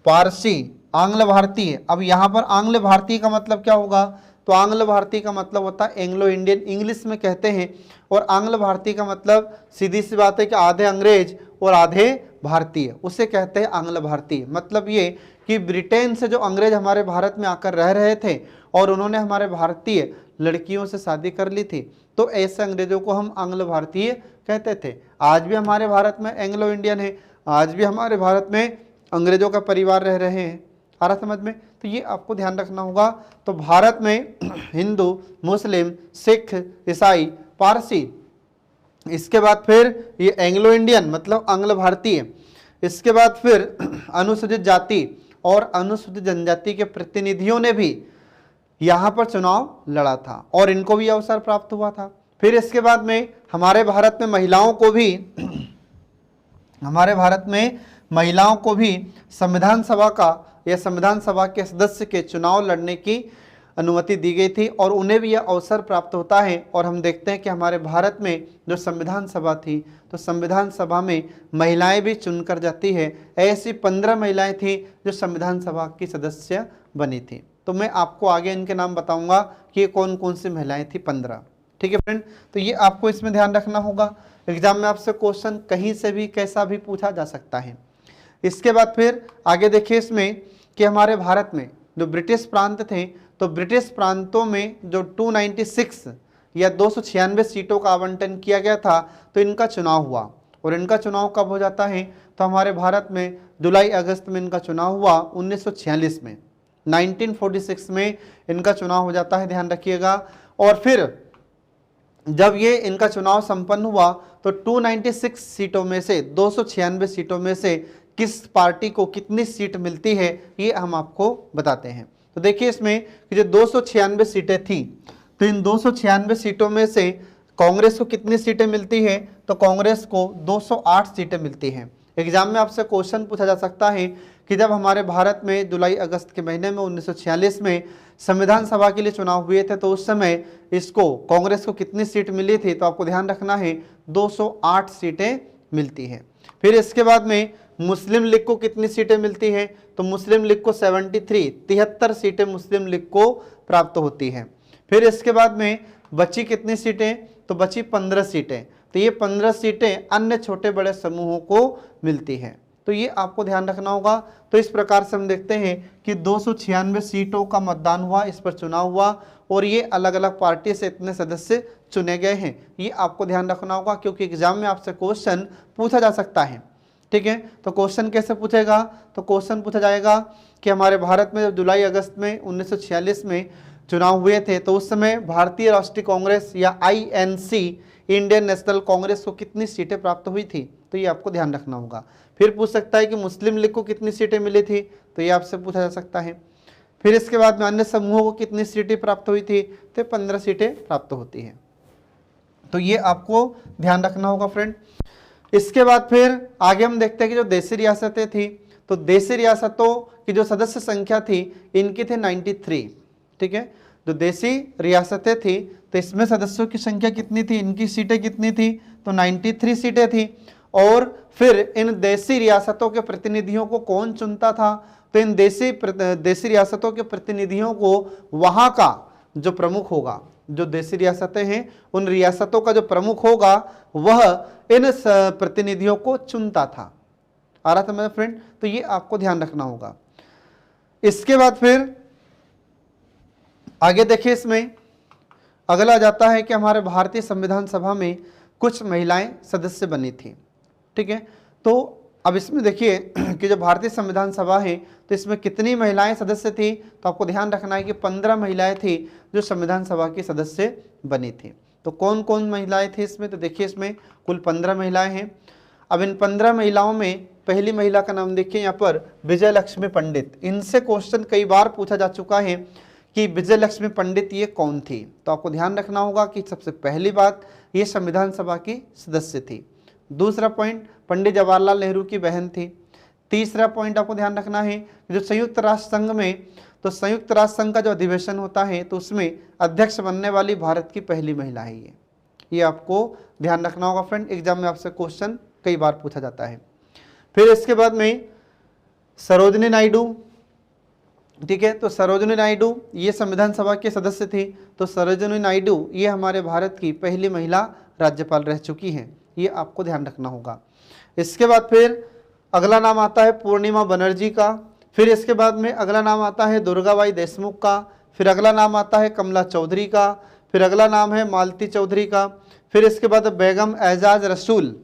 पारसी, आंग्ल भारतीय। अब यहाँ पर आंग्ल भारतीय का मतलब क्या होगा, तो आंग्ल भारतीय का मतलब होता है एंग्लो इंडियन, इंग्लिश में कहते हैं। और आंग्ल भारतीय का मतलब सीधी सी बात है कि आधे अंग्रेज और आधे भारतीय, उसे कहते हैं आंग्ल भारतीय। मतलब ये कि ब्रिटेन से जो अंग्रेज हमारे भारत में आकर रह रहे थे और उन्होंने हमारे भारतीय लड़कियों से शादी कर ली थी, तो ऐसे अंग्रेजों को हम आंग्ल भारतीय कहते थे। आज भी हमारे भारत में एंग्लो इंडियन है, आज भी हमारे भारत में अंग्रेजों का परिवार रह रहे हैं। आ रहा समझ में। तो ये आपको ध्यान रखना होगा। तो भारत में हिंदू, मुस्लिम, सिख, ईसाई, पारसी, इसके बाद फिर ये एंग्लो इंडियन मतलब आंग्ल भारतीय, इसके बाद फिर अनुसूचित जाति और अनुसूचित जनजाति के प्रतिनिधियों ने भी यहाँ पर चुनाव लड़ा था और इनको भी अवसर प्राप्त हुआ था। फिर इसके बाद में हमारे भारत में महिलाओं को भी संविधान सभा का या संविधान सभा के सदस्य के चुनाव लड़ने की अनुमति दी गई थी और उन्हें भी यह अवसर प्राप्त होता है। और हम देखते हैं कि हमारे भारत में जो संविधान सभा थी, तो संविधान सभा में महिलाएं भी चुनकर जाती है। ऐसी 15 महिलाएं थी जो संविधान सभा की सदस्य बनी थी। तो मैं आपको आगे इनके नाम बताऊंगा कि ये कौन कौन सी महिलाएं थी, 15। ठीक है फ्रेंड, तो ये आपको इसमें ध्यान रखना होगा। एग्जाम में आपसे क्वेश्चन कहीं से भी कैसा भी पूछा जा सकता है। इसके बाद फिर आगे देखिए इसमें कि हमारे भारत में जो ब्रिटिश प्रांत थे, तो ब्रिटिश प्रांतों में जो 296 या 296 सीटों का आवंटन किया गया था, तो इनका चुनाव हुआ। और इनका चुनाव कब हो जाता है, तो हमारे भारत में जुलाई अगस्त में इनका चुनाव हुआ 1946 में, 1946 में इनका चुनाव हो जाता है, ध्यान रखिएगा। और फिर जब ये इनका चुनाव संपन्न हुआ, तो 296 सीटों में से 296 सीटों में से किस पार्टी को कितनी सीट मिलती है, ये हम आपको बताते हैं। तो देखिए इसमें कि जो 296 सीटें थी, तो इन 296 सीटों में से कांग्रेस को कितनी सीटें मिलती है, तो कांग्रेस को 208 सीटें मिलती हैं। एग्जाम में आपसे क्वेश्चन पूछा जा सकता है कि जब हमारे भारत में जुलाई अगस्त के महीने में 1946 में संविधान सभा के लिए चुनाव हुए थे तो उस समय इसको कांग्रेस को कितनी सीट मिली थी, तो आपको ध्यान रखना है 208 सीटें मिलती है। फिर इसके बाद में मुस्लिम लीग को कितनी सीटें मिलती है, तो मुस्लिम लीग को 73 सीटें मुस्लिम लीग को प्राप्त होती है। फिर इसके बाद में बची कितनी सीटें, तो बची 15 सीटें, तो ये 15 सीटें अन्य छोटे बड़े समूहों को मिलती हैं। तो ये आपको ध्यान रखना होगा। तो इस प्रकार से हम देखते हैं कि 296 सीटों का मतदान हुआ, इस पर चुनाव हुआ और ये अलग अलग पार्टी से इतने सदस्य चुने गए हैं। ये आपको ध्यान रखना होगा क्योंकि एग्जाम में आपसे क्वेश्चन पूछा जा सकता है। ठीक है, तो क्वेश्चन कैसे पूछेगा, तो क्वेश्चन पूछा जाएगा कि हमारे भारत में जब जुलाई अगस्त में 1946 में चुनाव हुए थे तो उस समय भारतीय राष्ट्रीय कांग्रेस या INC इंडियन नेशनल कांग्रेस को कितनी सीटें प्राप्त हुई थी, तो ये आपको ध्यान रखना होगा। फिर पूछ सकता है कि मुस्लिम लीग को कितनी सीटें मिली थी, तो ये आपसे पूछा जा सकता है। फिर इसके बाद में अन्य समूहों को कितनी सीटें प्राप्त हुई थी, तो 15 सीटें प्राप्त होती हैं। तो ये आपको ध्यान रखना होगा फ्रेंड। इसके बाद फिर आगे हम देखते हैं कि जो देशी रियासतें थी, तो देशी रियासतों की जो सदस्य संख्या थी इनकी थी 93। ठीक है, जो देशी रियासतें थी तो इसमें सदस्यों की संख्या कितनी थी, इनकी सीटें कितनी थी, तो 93 सीटें थी। और फिर इन देशी रियासतों के प्रतिनिधियों को कौन चुनता था, तो इन देशी रियासतों के प्रतिनिधियों को वहां का जो प्रमुख होगा, जो देशी रियासतें हैं उन रियासतों का जो प्रमुख होगा वह इन प्रतिनिधियों को चुनता था। आ रहा था मेरा फ्रेंड, तो ये आपको ध्यान रखना होगा। इसके बाद फिर आगे देखिए, इसमें अगला जाता है कि हमारे भारतीय संविधान सभा में कुछ महिलाएं सदस्य बनी थी। ठीक है, तो अब इसमें देखिए कि जो भारतीय संविधान सभा है तो इसमें कितनी महिलाएं सदस्य थी, तो आपको ध्यान रखना है कि 15 महिलाएं थी जो संविधान सभा की सदस्य बनी थी। तो कौन कौन महिलाएं थी इसमें, तो देखिए इसमें कुल 15 महिलाएं हैं। अब इन 15 महिलाओं में पहली महिला का नाम देखिए यहाँ पर विजय लक्ष्मी पंडित। इनसे क्वेश्चन कई बार पूछा जा चुका है कि विजय लक्ष्मी पंडित ये कौन थी, तो आपको ध्यान रखना होगा कि सबसे पहली बात ये संविधान सभा की सदस्य थी। दूसरा पॉइंट, पंडित जवाहरलाल नेहरू की बहन थी। तीसरा पॉइंट आपको ध्यान रखना है जो संयुक्त राष्ट्र संघ में, तो संयुक्त राष्ट्र संघ का जो अधिवेशन होता है तो उसमें अध्यक्ष बनने वाली भारत की पहली महिला है ये आपको ध्यान रखना होगा फ्रेंड। एग्जाम में आपसे क्वेश्चन कई बार पूछा जाता है। फिर इसके बाद में सरोजिनी नायडू। ठीक है, तो सरोजिनी नायडू ये संविधान सभा के सदस्य थी। तो सरोजिनी नायडू ये हमारे भारत की पहली महिला राज्यपाल रह चुकी हैं, ये आपको ध्यान रखना होगा। इसके बाद फिर अगला नाम आता है पूर्णिमा बनर्जी का। फिर इसके बाद में अगला नाम आता है दुर्गाबाई देशमुख का। फिर अगला नाम आता है कमला चौधरी का। फिर अगला नाम है मालती चौधरी का। फिर इसके बाद बेगम एजाज रसूल।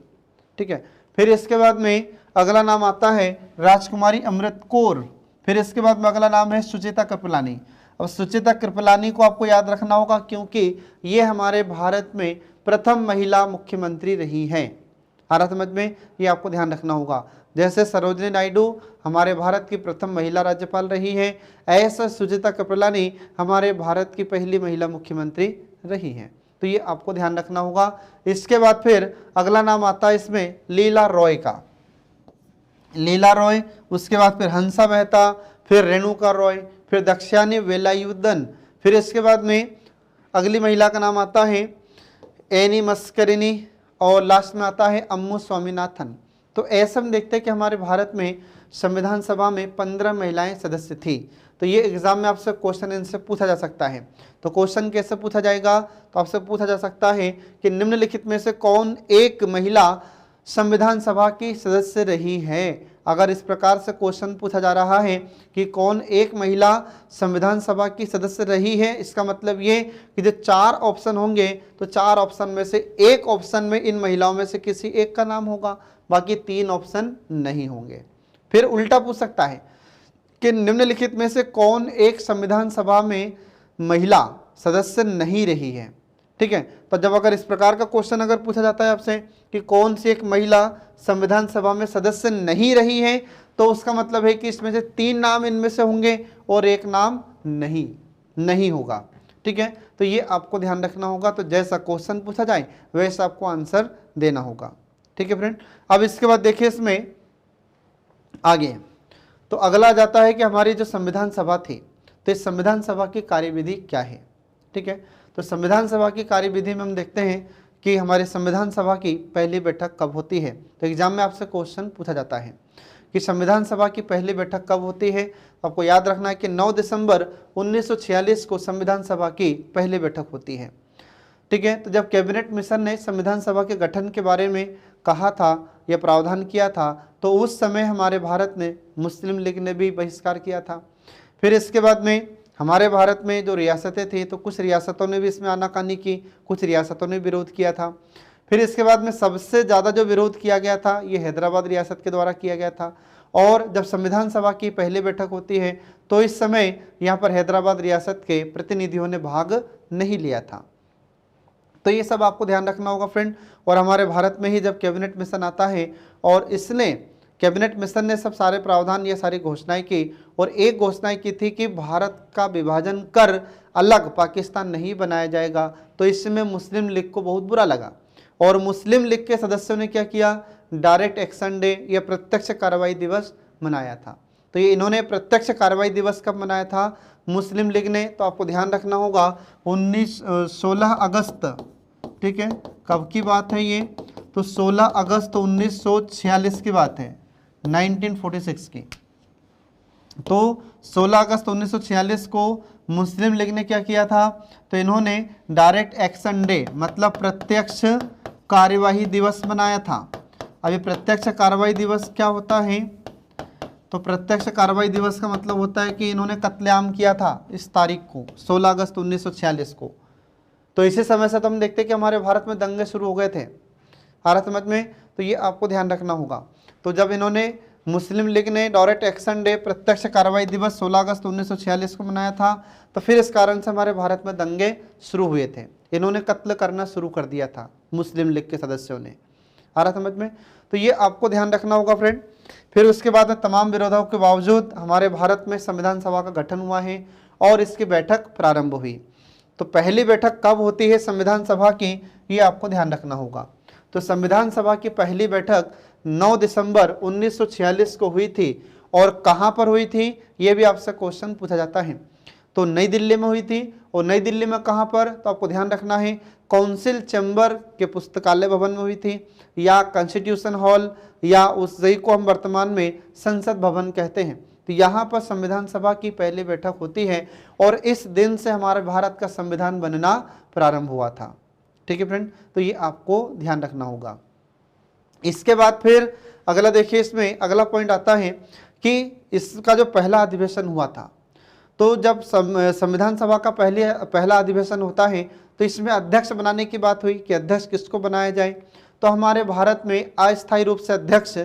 ठीक है, फिर इसके बाद में अगला नाम आता है राजकुमारी अमृत कौर। फिर इसके बाद में अगला नाम है सुचेता कृपलानी। अब सुचेता कृपलानी को आपको याद रखना होगा क्योंकि ये हमारे भारत में प्रथम महिला मुख्यमंत्री रही हैं। आ रहा समझ में, ये आपको ध्यान रखना होगा। जैसे सरोजिनी नायडू हमारे भारत की प्रथम महिला राज्यपाल रही है, ऐसा सुचेता कृपलानी हमारे भारत की पहली महिला मुख्यमंत्री रही हैं। तो ये आपको ध्यान रखना होगा। इसके बाद फिर अगला नाम आता है इसमें लीला रॉय का, लीला रॉय। उसके बाद फिर हंसा मेहता, फिर रेणुका रॉय, फिर दक्षायनी वेलायुधन। फिर इसके बाद में अगली महिला का नाम आता है एनी मस्करिनी और लास्ट में आता है अम्मू स्वामीनाथन। तो ऐसा हम देखते हैं कि हमारे भारत में संविधान सभा में 15 महिलाएं सदस्य थी। तो ये एग्जाम में आपसे क्वेश्चन इनसे पूछा जा सकता है। तो क्वेश्चन कैसे पूछा जाएगा, तो आपसे पूछा जा सकता है कि निम्नलिखित में से कौन एक महिला संविधान सभा की सदस्य रही है। अगर इस प्रकार से क्वेश्चन पूछा जा रहा है कि कौन एक महिला संविधान सभा की सदस्य रही है, इसका मतलब ये कि जो 4 ऑप्शन होंगे तो 4 ऑप्शन में से एक ऑप्शन में इन महिलाओं में से किसी एक का नाम होगा, बाकी 3 ऑप्शन नहीं होंगे। फिर उल्टा पूछ सकता है कि निम्नलिखित में से कौन एक संविधान सभा में महिला सदस्य नहीं रही है। ठीक है, तो जब अगर इस प्रकार का क्वेश्चन अगर पूछा जाता है आपसे कि कौन सी एक महिला संविधान सभा में सदस्य नहीं रही है, तो उसका मतलब है कि इसमें से 3 नाम इनमें से होंगे और एक नाम नहीं होगा। ठीक है, तो ये आपको ध्यान रखना होगा। तो जैसा क्वेश्चन पूछा जाए वैसा आपको आंसर देना होगा। ठीक है फ्रेंड, अब इसके बाद देखिए इसमें आगे, तो अगला जाता है कि हमारी जो संविधान सभा थी, तो इस संविधान सभा की कार्यविधि क्या है? ठीक है, तो संविधान सभा की कार्यविधि में हम देखते हैं कि हमारे संविधान सभा की पहली बैठक कब होती है। तो एग्जाम में आपसे क्वेश्चन पूछा जाता है कि संविधान सभा की पहली बैठक कब होती है। आपको याद रखना है कि 9 दिसंबर 1946 को संविधान सभा की पहली बैठक होती है। ठीक है, तो जब कैबिनेट मिशन ने संविधान सभा के गठन के बारे में कहा था या प्रावधान किया था, तो उस समय हमारे भारत ने मुस्लिम लीग ने भी बहिष्कार किया था। फिर इसके बाद में हमारे भारत में जो रियासतें थी, तो कुछ रियासतों ने भी इसमें आनाकानी की, कुछ रियासतों ने विरोध किया था। फिर इसके बाद में सबसे ज़्यादा जो विरोध किया गया था ये हैदराबाद रियासत के द्वारा किया गया था। और जब संविधान सभा की पहली बैठक होती है तो इस समय यहाँ पर हैदराबाद रियासत के प्रतिनिधियों ने भाग नहीं लिया था। तो ये सब आपको ध्यान रखना होगा फ्रेंड। और हमारे भारत में ही जब कैबिनेट मिशन आता है और इसने कैबिनेट मिशन ने सब सारे प्रावधान ये सारी घोषणाएं की, और एक घोषणाएं की थी कि भारत का विभाजन कर अलग पाकिस्तान नहीं बनाया जाएगा। तो इसमें मुस्लिम लीग को बहुत बुरा लगा और मुस्लिम लीग के सदस्यों ने क्या किया, डायरेक्ट एक्शन डे या प्रत्यक्ष कार्रवाई दिवस मनाया था। तो ये इन्होंने प्रत्यक्ष कार्रवाई दिवस कब मनाया था मुस्लिम लीग ने? तो आपको ध्यान रखना होगा 16 अगस्त। ठीक है, कब की बात है ये? तो 16 अगस्त 1946 की बात है, 1946 की। तो 16 अगस्त 1946 को मुस्लिम लीग ने क्या किया था? तो इन्होंने डायरेक्ट एक्शन डे मतलब प्रत्यक्ष कार्यवाही दिवस मनाया था। अभी प्रत्यक्ष कार्रवाई दिवस क्या होता है? तो प्रत्यक्ष कार्रवाई दिवस का मतलब होता है कि इन्होंने कत्लेआम किया था इस तारीख को, 16 अगस्त 1946 को। तो इसी समय से तो हम देखते हैं कि हमारे भारत में दंगे शुरू हो गए थे भारत में। तो ये आपको ध्यान रखना होगा। तो जब इन्होंने मुस्लिम लीग ने डायरेक्ट एक्शन डे प्रत्यक्ष कार्रवाई दिवस 16 अगस्त 1946 को मनाया था, तो फिर इस कारण से हमारे भारत में दंगे शुरू हुए थे। इन्होंने कत्ल करना शुरू कर दिया था मुस्लिम लीग के सदस्यों ने। आ रहा समझ में? तो ये आपको ध्यान रखना होगा फ्रेंड। फिर उसके बाद तमाम विरोधों के बावजूद हमारे भारत में संविधान सभा का गठन हुआ है और इसकी बैठक प्रारंभ हुई। तो पहली बैठक कब होती है संविधान सभा की, ये आपको ध्यान रखना होगा। तो संविधान सभा की पहली बैठक 9 दिसंबर 1946 को हुई थी। और कहाँ पर हुई थी ये भी आपसे क्वेश्चन पूछा जाता है। तो नई दिल्ली में हुई थी। और नई दिल्ली में कहाँ पर? तो आपको ध्यान रखना है काउंसिल चैम्बर के पुस्तकालय भवन में हुई थी, या कॉन्स्टिट्यूशन हॉल, या उस जगह को हम वर्तमान में संसद भवन कहते हैं। तो यहाँ पर संविधान सभा की पहली बैठक होती है और इस दिन से हमारे भारत का संविधान बनना प्रारंभ हुआ था। ठीक है फ्रेंड, तो ये आपको ध्यान रखना होगा। इसके बाद फिर अगला देखिए, इसमें अगला पॉइंट आता है कि इसका जो पहला अधिवेशन हुआ था, तो जब संविधान सभा का पहला अधिवेशन होता है तो इसमें अध्यक्ष बनाने की बात हुई कि अध्यक्ष किसको बनाया जाए। तो हमारे भारत में अस्थायी रूप से अध्यक्ष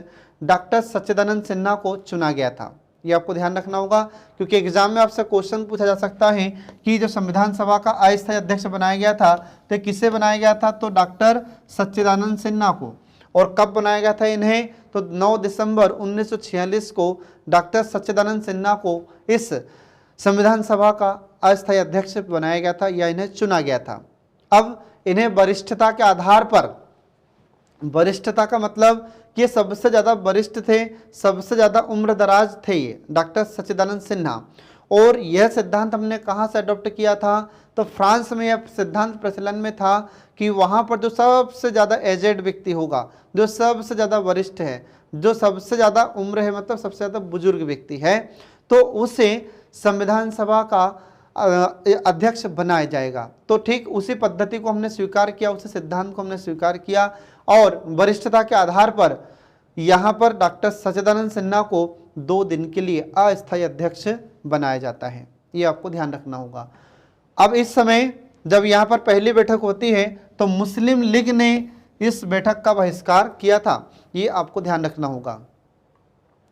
डॉक्टर सच्चिदानंद सिन्हा को चुना गया था। ये आपको ध्यान रखना होगा क्योंकि एग्जाम में आपसे क्वेश्चन पूछा जा सकता है कि जो संविधान सभा का अस्थायी अध्यक्ष बनाया गया था तो किसे बनाया गया था? तो डॉक्टर सच्चिदानंद सिन्हा को। और कब बनाया गया था इन्हें? तो 9 दिसंबर 1946 को डॉक्टर सच्चिदानंद सिन्हा को इस संविधान सभा का अस्थायी अध्यक्ष बनाया गया था या इन्हें चुना गया था। अब इन्हें वरिष्ठता के आधार पर, वरिष्ठता का मतलब कि ये सबसे ज़्यादा वरिष्ठ थे, सबसे ज़्यादा उम्र दराज थे ये डॉक्टर सच्चिदानंद सिन्हा। और यह सिद्धांत हमने कहाँ से अडॉप्ट किया था? तो फ्रांस में यह सिद्धांत प्रचलन में था कि वहाँ पर जो सबसे ज़्यादा एजेड व्यक्ति होगा, जो सबसे ज़्यादा वरिष्ठ है, जो सबसे ज़्यादा उम्र है, मतलब सबसे ज़्यादा बुजुर्ग व्यक्ति है, तो उसे संविधान सभा का अध्यक्ष बनाया जाएगा। तो ठीक उसी पद्धति को हमने स्वीकार किया, उसी सिद्धांत को हमने स्वीकार किया और वरिष्ठता के आधार पर यहाँ पर डॉक्टर सच्चिदानंद सिन्हा को 2 दिन के लिए अस्थायी अध्यक्ष बनाया जाता है। ये आपको ध्यान रखना होगा। अब इस समय जब यहाँ पर पहली बैठक होती है तो मुस्लिम लीग ने इस बैठक का बहिष्कार किया था, ये आपको ध्यान रखना होगा।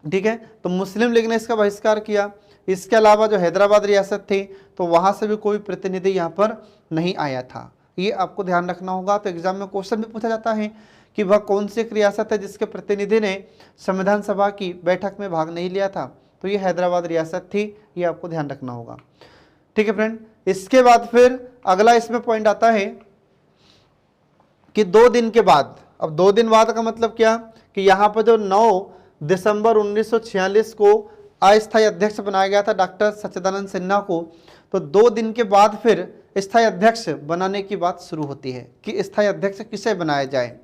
ठीक है, तो मुस्लिम लीग ने इसका बहिष्कार किया। इसके अलावा जो हैदराबाद रियासत थी तो वहाँ से भी कोई प्रतिनिधि यहाँ पर नहीं आया था, ये आपको ध्यान रखना होगा। तो एग्जाम में क्वेश्चन भी पूछा जाता है कि वह कौन सी एक रियासत है जिसके प्रतिनिधि ने संविधान सभा की बैठक में भाग नहीं लिया था? तो ये हैदराबाद रियासत थी, ये आपको ध्यान रखना होगा। ठीक है फ्रेंड, इसके बाद फिर अगला इसमें पॉइंट आता है कि 2 दिन के बाद, अब 2 दिन बाद का मतलब क्या कि यहाँ पर जो 9 दिसंबर 1946 को अस्थायी अध्यक्ष बनाया गया था डॉक्टर सच्चिदानंद सिन्हा को, तो 2 दिन के बाद फिर स्थायी अध्यक्ष बनाने की बात शुरू होती है कि स्थायी अध्यक्ष किसे बनाया जाए।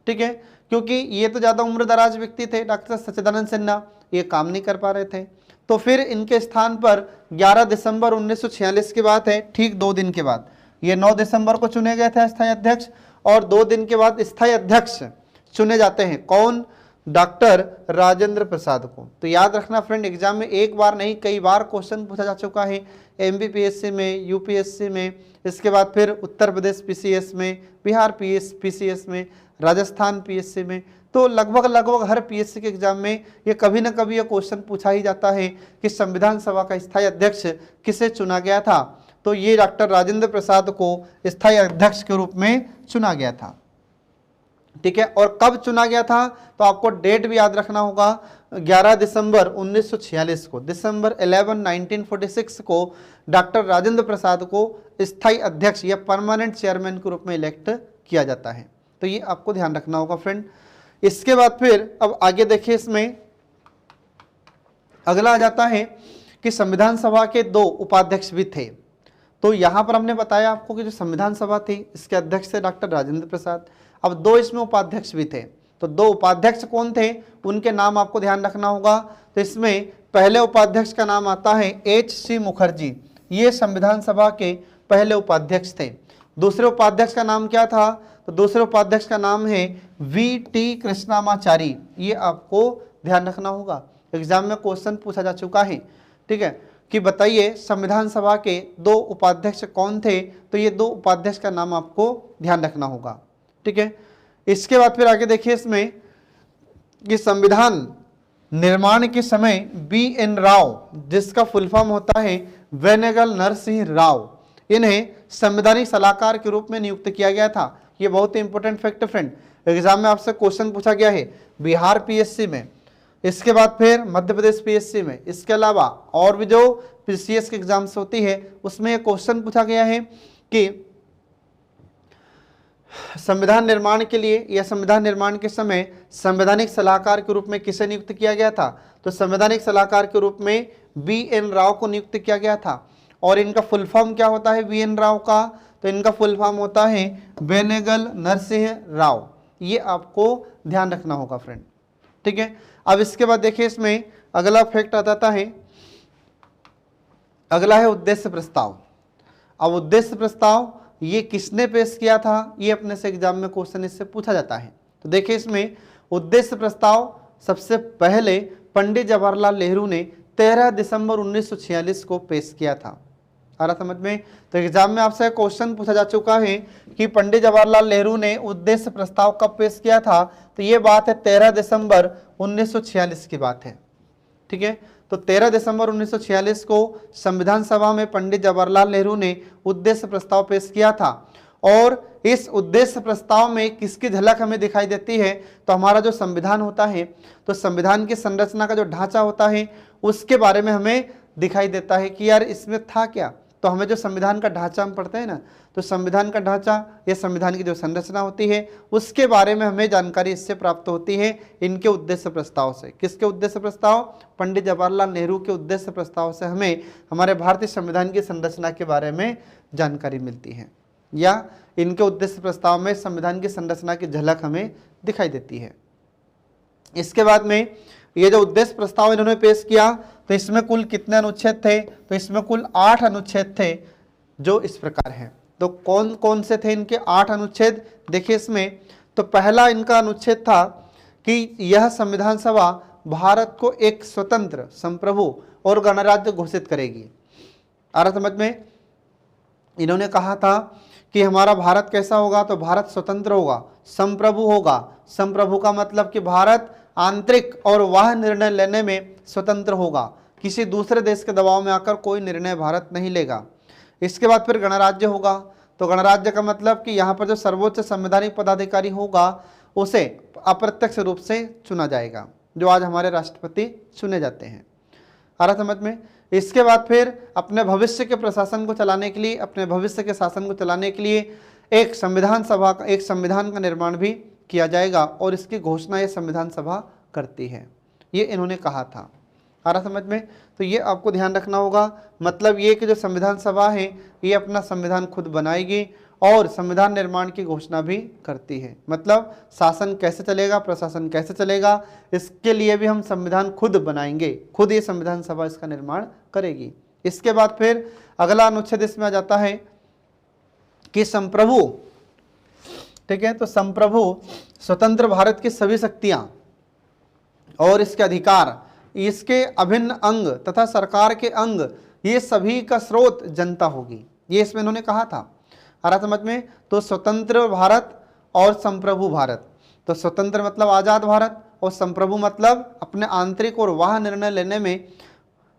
ठीक है, क्योंकि ये तो ज़्यादा उम्र दराज व्यक्ति थे डॉक्टर सच्चिदानंद सिन्हा, ये काम नहीं कर पा रहे थे, तो फिर इनके स्थान पर 11 दिसंबर 1946 की बात है, ठीक 2 दिन के बाद, ये 9 दिसंबर को चुने गए थे स्थायी अध्यक्ष, और 2 दिन के बाद स्थायी अध्यक्ष चुने जाते हैं। कौन? डॉक्टर राजेंद्र प्रसाद को। तो याद रखना फ्रेंड, एग्जाम में एक बार नहीं कई बार क्वेश्चन पूछा जा चुका है, एमपीपीएससी में, यूपीएससी में, इसके बाद फिर उत्तर प्रदेश पीसीएस में, बिहार पीसीएस में, राजस्थान पीएससी में, तो लगभग हर पीएससी के एग्जाम में ये कभी ना कभी ये क्वेश्चन पूछा ही जाता है कि संविधान सभा का स्थायी अध्यक्ष किसे चुना गया था। तो ये डॉक्टर राजेंद्र प्रसाद को स्थायी अध्यक्ष के रूप में चुना गया था। ठीक है, और कब चुना गया था तो आपको डेट भी याद रखना होगा, 11 दिसंबर 1946 को, दिसंबर 11 1946 को डॉक्टर राजेंद्र प्रसाद को स्थायी अध्यक्ष या परमानेंट चेयरमैन के रूप में इलेक्ट किया जाता है। तो ये आपको ध्यान रखना होगा फ्रेंड। इसके बाद फिर अब आगे देखिए, इसमें अगला आ जाता है कि संविधान सभा के 2 उपाध्यक्ष भी थे। तो यहां पर हमने बताया आपको कि जो संविधान सभा थी इसके अध्यक्ष थे डॉक्टर राजेंद्र प्रसाद, अब 2 इसमें उपाध्यक्ष भी थे। तो 2 उपाध्यक्ष कौन थे, उनके नाम आपको ध्यान रखना होगा। तो इसमें पहले उपाध्यक्ष का नाम आता है H.C. मुखर्जी, ये संविधान सभा के पहले उपाध्यक्ष थे। दूसरे उपाध्यक्ष का नाम क्या था, तो दूसरे उपाध्यक्ष का नाम है V.T. कृष्णामाचारी, ये आपको ध्यान रखना होगा, एग्जाम में क्वेश्चन पूछा जा चुका है। ठीक है, कि बताइए संविधान सभा के 2 उपाध्यक्ष कौन थे, तो ये 2 उपाध्यक्ष का नाम आपको ध्यान रखना होगा। ठीक है, इसके बाद फिर आगे देखिए इसमें कि संविधान निर्माण के समय B.N. राव, जिसका फुल फॉर्म होता है वेनेगल नरसिंह राव, इन्हें संवैधानिक सलाहकार के रूप में नियुक्त किया गया था। ये बहुत ही इंपॉर्टेंट फैक्ट फ्रेंड, एग्जाम में आपसे क्वेश्चन पूछा गया है बिहार पीएससी में, इसके बाद फिर मध्य प्रदेश पीएससी में, इसके अलावा और भी जो पीसीएस के एग्जाम्स होती है उसमें ये क्वेश्चन पूछा गया है कि संविधान निर्माण के लिए या संविधान निर्माण के समय संवैधानिक सलाहकार के रूप में किसे नियुक्त किया गया था, तो संवैधानिक सलाहकार के रूप में B.N. राव को नियुक्त किया गया था। और इनका फुल फॉर्म क्या होता है B.N. राव का, तो इनका फुल फॉर्म होता है वेनेगल नरसिंह राव, ये आपको ध्यान रखना होगा फ्रेंड। ठीक है, अब इसके बाद देखिए इसमें अगला फैक्ट आ जाता है, अगला है उद्देश्य प्रस्ताव। अब उद्देश्य प्रस्ताव ये किसने पेश किया था, ये अपने से एग्जाम में क्वेश्चन इससे पूछा जाता है। तो देखिए इसमें उद्देश्य प्रस्ताव सबसे पहले पंडित जवाहरलाल नेहरू ने 13 दिसंबर 1946 को पेश किया था। आ रहा समझ में? तो एग्जाम में आपसे क्वेश्चन पूछा जा चुका है कि पंडित जवाहरलाल नेहरू ने उद्देश्य प्रस्ताव कब पेश किया था, तो ये बात है 13 दिसंबर 1946 की बात है। ठीक है, तो 13 दिसंबर 1946 को संविधान सभा में पंडित जवाहरलाल नेहरू ने उद्देश्य प्रस्ताव पेश किया था। और इस उद्देश्य प्रस्ताव में किसकी झलक हमें दिखाई देती है, तो हमारा जो संविधान होता है, तो संविधान की संरचना का जो ढांचा होता है उसके बारे में हमें दिखाई देता है कि यार इसमें था क्या। तो हमें जो संविधान का ढांचा हम पढ़ते हैं ना, तो संविधान का ढांचा या संविधान की जो संरचना होती है उसके बारे में हमें जानकारी इससे प्राप्त होती है, इनके उद्देश्य प्रस्ताव से। किसके उद्देश्य प्रस्ताव? पंडित जवाहरलाल नेहरू के उद्देश्य प्रस्ताव से हमें हमारे भारतीय संविधान की संरचना के बारे में जानकारी मिलती है, या इनके उद्देश्य प्रस्ताव में संविधान की संरचना की झलक हमें दिखाई देती है। इसके बाद में ये जो उद्देश्य प्रस्ताव इन्होंने पेश किया, तो इसमें कुल कितने अनुच्छेद थे, तो इसमें कुल 8 अनुच्छेद थे जो इस प्रकार हैं। तो कौन कौन से थे इनके 8 अनुच्छेद, देखिए इसमें। तो पहला इनका अनुच्छेद था कि यह संविधान सभा भारत को एक स्वतंत्र, संप्रभु और गणराज्य घोषित करेगी। आ रहा समझ में? इन्होंने कहा था कि हमारा भारत कैसा होगा, तो भारत स्वतंत्र होगा, संप्रभु होगा। संप्रभु का मतलब कि भारत आंतरिक और बाह्य निर्णय लेने में स्वतंत्र होगा, किसी दूसरे देश के दबाव में आकर कोई निर्णय भारत नहीं लेगा। इसके बाद फिर गणराज्य होगा। तो गणराज्य का मतलब कि यहाँ पर जो सर्वोच्च संवैधानिक पदाधिकारी होगा उसे अप्रत्यक्ष रूप से चुना जाएगा, जो आज हमारे राष्ट्रपति चुने जाते हैं। आ रहा समझ में? इसके बाद फिर अपने भविष्य के प्रशासन को चलाने के लिए, अपने भविष्य के शासन को चलाने के लिए एक संविधान सभा का, एक संविधान का निर्माण भी किया जाएगा और इसकी घोषणा ये संविधान सभा करती है, ये इन्होंने कहा था। आ रहा समझ में? तो ये आपको ध्यान रखना होगा। मतलब ये कि जो संविधान सभा है ये अपना संविधान खुद बनाएगी और संविधान निर्माण की घोषणा भी करती है। मतलब शासन कैसे चलेगा, प्रशासन कैसे चलेगा, इसके लिए भी हम संविधान खुद बनाएंगे, खुद ये संविधान सभा इसका निर्माण करेगी। इसके बाद फिर अगला अनुच्छेद इसमें आ जाता है कि संप्रभु, ठीक है, तो संप्रभु स्वतंत्र भारत की सभी शक्तियां और इसके अधिकार, इसके अभिन्न अंग तथा सरकार के अंग, ये सभी का स्रोत जनता होगी, ये इसमें इन्होंने कहा था। आ रहा समझ में? तो स्वतंत्र भारत और संप्रभु भारत, तो स्वतंत्र मतलब आजाद भारत और संप्रभु मतलब अपने आंतरिक और वाह निर्णय लेने में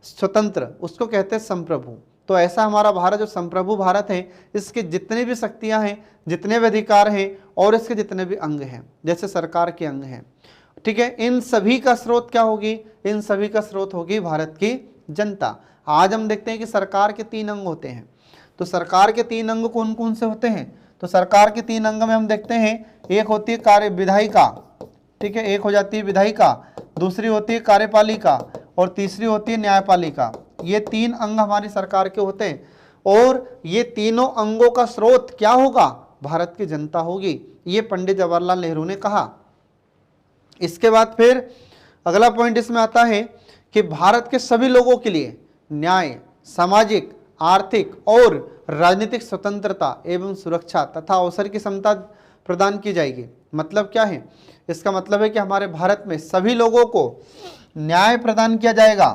स्वतंत्र, उसको कहते हैं संप्रभु। तो ऐसा हमारा भारत जो संप्रभु भारत है, इसकी जितनी भी शक्तियां हैं, जितने भी अधिकार हैं और इसके जितने भी अंग हैं, जैसे सरकार के अंग हैं, ठीक है, इन सभी का स्रोत क्या होगी? इन सभी का स्रोत होगी भारत की जनता। आज हम देखते हैं कि सरकार के 3 अंग होते हैं। तो सरकार के 3 अंग कौन कौन से होते हैं? तो सरकार के 3 अंग में हम देखते हैं, एक होती है कार्य विधायिका, ठीक है, एक हो जाती है विधायिका, दूसरी होती है कार्यपालिका और तीसरी होती है न्यायपालिका। ये 3 अंग हमारी सरकार के होते हैं और ये तीनों अंगों का स्रोत क्या होगा? भारत की जनता होगी, ये पंडित जवाहरलाल नेहरू ने कहा। इसके बाद फिर अगला पॉइंट इसमें आता है कि भारत के सभी लोगों के लिए न्याय, सामाजिक, आर्थिक और राजनीतिक स्वतंत्रता एवं सुरक्षा तथा अवसर की समता प्रदान की जाएगी। मतलब क्या है? इसका मतलब है कि हमारे भारत में सभी लोगों को न्याय प्रदान किया जाएगा।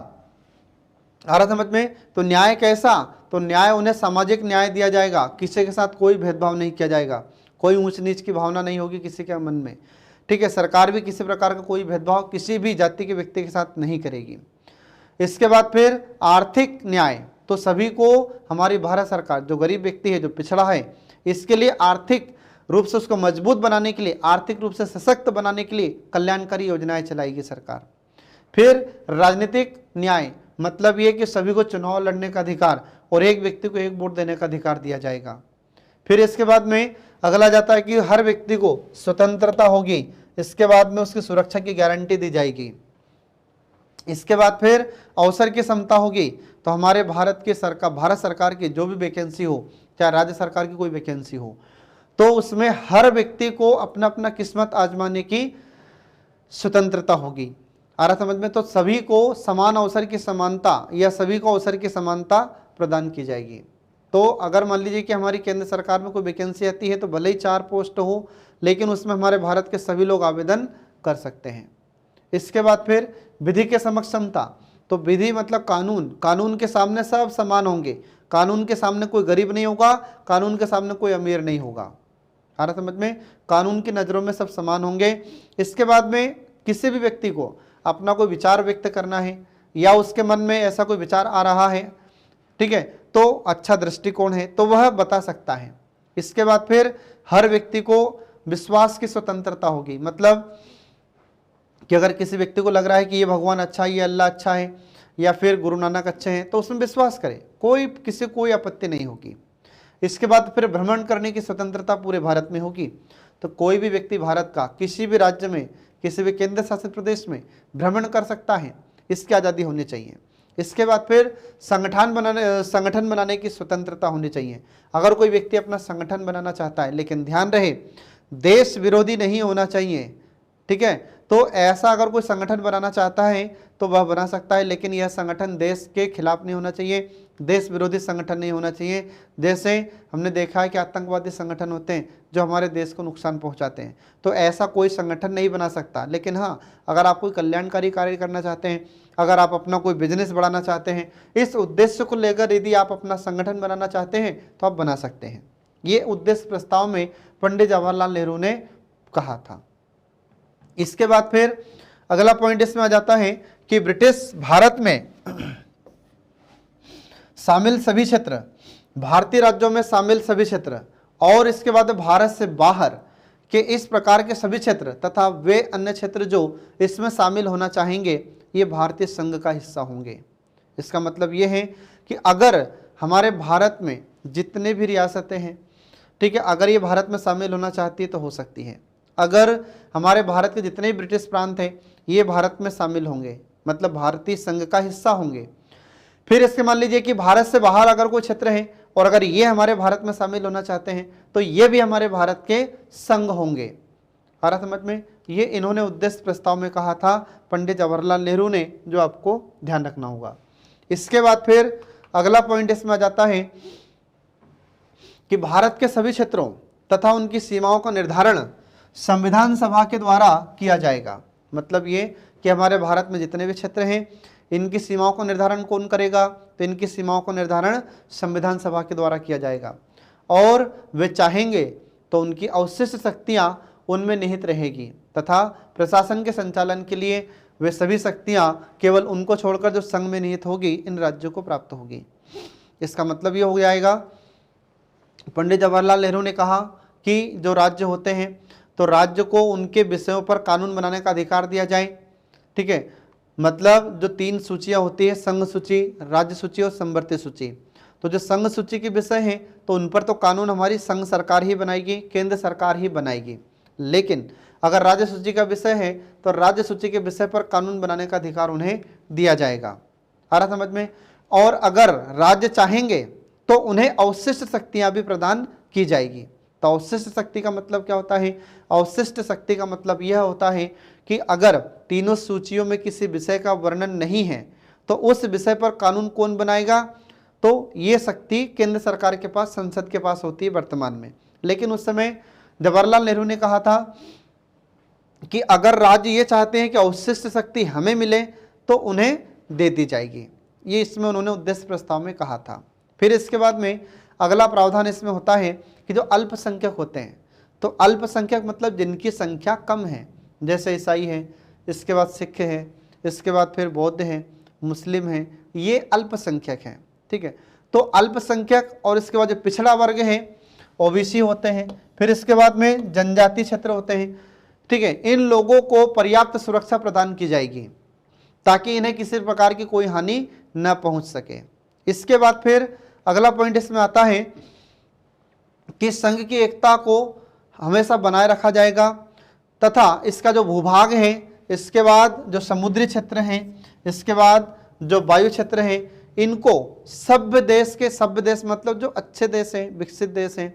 आ रहा समझ में? तो न्याय कैसा? तो न्याय, उन्हें सामाजिक न्याय दिया जाएगा, किसी के साथ कोई भेदभाव नहीं किया जाएगा, कोई ऊंच नीच की भावना नहीं होगी किसी के मन में, ठीक है। सरकार भी किसी प्रकार का कोई भेदभाव किसी भी जाति के व्यक्ति के साथ नहीं करेगी। इसके बाद फिर आर्थिक न्याय, तो सभी को हमारी भारत सरकार, जो गरीब व्यक्ति है, जो पिछड़ा है, इसके लिए आर्थिक रूप से उसको मजबूत बनाने के लिए, आर्थिक रूप से सशक्त बनाने के लिए कल्याणकारी योजनाएं चलाएगी सरकार। फिर राजनीतिक न्याय, मतलब ये कि सभी को चुनाव लड़ने का अधिकार और एक व्यक्ति को एक वोट देने का अधिकार दिया जाएगा। फिर इसके बाद में अगला जाता है कि हर व्यक्ति को स्वतंत्रता होगी, इसके बाद में उसकी सुरक्षा की गारंटी दी जाएगी। इसके बाद फिर अवसर की समता होगी, तो हमारे भारत सरकार की जो भी वैकेंसी हो, चाहे राज्य सरकार की कोई वैकेंसी हो, तो उसमें हर व्यक्ति को अपना अपना किस्मत आजमाने की स्वतंत्रता होगी। आ रहा समझ में? तो सभी को समान अवसर की समानता या सभी को अवसर की समानता प्रदान की जाएगी। तो अगर मान लीजिए कि हमारी केंद्र सरकार में कोई वैकेंसी आती है, तो भले ही 4 पोस्ट हो, लेकिन उसमें हमारे भारत के सभी लोग आवेदन कर सकते हैं। इसके बाद फिर विधि के समक्ष समता, तो विधि मतलब कानून, कानून के सामने सब समान होंगे, कानून के सामने कोई गरीब नहीं होगा, कानून के सामने कोई अमीर नहीं होगा। आ रहा समझ में? कानून की नज़रों में सब समान होंगे। इसके बाद में किसी भी व्यक्ति को अपना कोई विचार व्यक्त करना है या उसके मन में ऐसा कोई विचार आ रहा है, ठीक है, तो अच्छा दृष्टिकोण है तो वह बता सकता है। इसके बाद फिर हर व्यक्ति को विश्वास की स्वतंत्रता होगी, मतलब कि अगर किसी व्यक्ति को लग रहा है कि ये भगवान अच्छा है, ये अल्लाह अच्छा है या फिर गुरु नानक अच्छे हैं, तो उसमें विश्वास करे, किसी कोई आपत्ति नहीं होगी। इसके बाद फिर भ्रमण करने की स्वतंत्रता पूरे भारत में होगी, तो कोई भी व्यक्ति भारत का किसी भी राज्य में, किसी भी केंद्र शासित प्रदेश में भ्रमण कर सकता है, इसकी आज़ादी होनी चाहिए। इसके बाद फिर संगठन बनाने की स्वतंत्रता होनी चाहिए। अगर कोई व्यक्ति अपना संगठन बनाना चाहता है, लेकिन ध्यान रहे देश विरोधी नहीं होना चाहिए, ठीक है, तो ऐसा अगर कोई संगठन बनाना चाहता है तो वह बना सकता है, लेकिन यह संगठन देश के खिलाफ नहीं होना चाहिए, देश विरोधी संगठन नहीं होना चाहिए। जैसे हमने देखा है कि आतंकवादी संगठन होते हैं जो हमारे देश को नुकसान पहुंचाते हैं, तो ऐसा कोई संगठन नहीं बना सकता। लेकिन हाँ, अगर आप कोई कल्याणकारी कार्य करना चाहते हैं, अगर आप अपना कोई बिजनेस बढ़ाना चाहते हैं, इस उद्देश्य को लेकर यदि आप अपना संगठन बनाना चाहते हैं तो आप बना सकते हैं। ये उद्देश्य प्रस्ताव में पंडित जवाहरलाल नेहरू ने कहा था। इसके बाद फिर अगला पॉइंट इसमें आ जाता है कि ब्रिटिश भारत में शामिल सभी क्षेत्र, भारतीय राज्यों में शामिल सभी क्षेत्र और इसके बाद भारत से बाहर के इस प्रकार के सभी क्षेत्र तथा वे अन्य क्षेत्र जो इसमें शामिल होना चाहेंगे, ये भारतीय संघ का हिस्सा होंगे। इसका मतलब ये है कि अगर हमारे भारत में जितने भी रियासतें हैं, ठीक है, अगर ये भारत में शामिल होना चाहती है तो हो सकती है। अगर हमारे भारत के जितने भी ब्रिटिश प्रांत हैं ये भारत में शामिल होंगे, मतलब भारतीय संघ का हिस्सा होंगे। फिर इसके मान लीजिए कि भारत से बाहर अगर कोई क्षेत्र है और अगर ये हमारे भारत में शामिल होना चाहते हैं तो ये भी हमारे भारत के संघ होंगे। आ रहा समझ में? ये इन्होंने उद्देश्य प्रस्ताव में कहा था पंडित जवाहरलाल नेहरू ने, जो आपको ध्यान रखना होगा। इसके बाद फिर अगला पॉइंट इसमें आ जाता है कि भारत के सभी क्षेत्रों तथा उनकी सीमाओं का निर्धारण संविधान सभा के द्वारा किया जाएगा। मतलब ये कि हमारे भारत में जितने भी क्षेत्र हैं इनकी सीमाओं का निर्धारण कौन करेगा? तो इनकी सीमाओं का निर्धारण संविधान सभा के द्वारा किया जाएगा और वे चाहेंगे तो उनकी अवशिष्ट शक्तियां उनमें निहित रहेगी तथा प्रशासन के संचालन के लिए वे सभी शक्तियां केवल उनको छोड़कर जो संघ में निहित होगी इन राज्यों को प्राप्त होगी। इसका मतलब ये हो जाएगा, पंडित जवाहरलाल नेहरू ने कहा कि जो राज्य होते हैं तो राज्य को उनके विषयों पर कानून बनाने का अधिकार दिया जाए। ठीक है, मतलब जो 3 सूचियां होती है, संघ सूची, राज्य सूची और संवर्ती सूची। तो जो संघ सूची के विषय हैं तो उन पर तो कानून हमारी संघ सरकार ही बनाएगी, केंद्र सरकार ही बनाएगी। लेकिन अगर राज्य सूची का विषय है तो राज्य सूची के विषय पर कानून बनाने का अधिकार उन्हें दिया जाएगा। आ रहा समझ में? और अगर राज्य चाहेंगे तो उन्हें अवशिष्ट शक्तियां भी प्रदान की जाएगी। तो अवशिष्ट शक्ति का मतलब क्या होता है? अवशिष्ट शक्ति का मतलब यह होता है कि अगर तीनों सूचियों में किसी विषय का वर्णन नहीं है तो उस विषय पर कानून कौन बनाएगा? तो ये शक्ति केंद्र सरकार के पास, संसद के पास होती है वर्तमान में। लेकिन उस समय जवाहरलाल नेहरू ने कहा था कि अगर राज्य ये चाहते हैं कि अवशिष्ट शक्ति हमें मिले तो उन्हें दे दी जाएगी। ये इसमें उन्होंने उद्देश्य प्रस्ताव में कहा था। फिर इसके बाद में अगला प्रावधान इसमें होता है कि जो अल्पसंख्यक होते हैं, तो अल्पसंख्यक मतलब जिनकी संख्या कम है, जैसे ईसाई है, इसके बाद सिख है, इसके बाद फिर बौद्ध है, मुस्लिम है, ये अल्पसंख्यक हैं। ठीक है, तो अल्पसंख्यक और इसके बाद जो पिछड़ा वर्ग है ओबीसी होते हैं, फिर इसके बाद में जनजाति क्षेत्र होते हैं। ठीक है, इन लोगों को पर्याप्त सुरक्षा प्रदान की जाएगी ताकि इन्हें किसी प्रकार की कोई हानि न पहुंच सके। इसके बाद फिर अगला पॉइंट इसमें आता है कि संघ की एकता को हमेशा बनाए रखा जाएगा तथा इसका जो भूभाग है, इसके बाद जो समुद्री क्षेत्र हैं, इसके बाद जो वायु क्षेत्र है, इनको सभ्य देश के, सभ्य देश मतलब जो अच्छे देश हैं, विकसित देश हैं,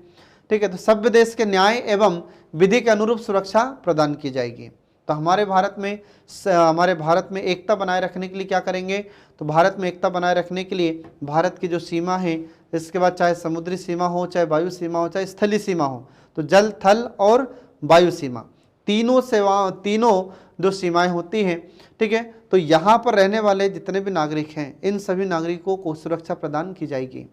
ठीक है, तो सभ्य देश के न्याय एवं विधि के अनुरूप सुरक्षा प्रदान की जाएगी। तो हमारे भारत में एकता बनाए रखने के लिए क्या करेंगे? तो भारत में एकता बनाए रखने के लिए भारत की जो सीमा है, इसके बाद चाहे समुद्री सीमा हो, चाहे वायु सीमा हो, चाहे स्थलीय सीमा हो, तो जल, थल और वायु सीमा, तीनों जो सीमाएं होती हैं, ठीक है, तो यहाँ पर रहने वाले जितने भी नागरिक हैं इन सभी नागरिकों को सुरक्षा प्रदान की जाएगी।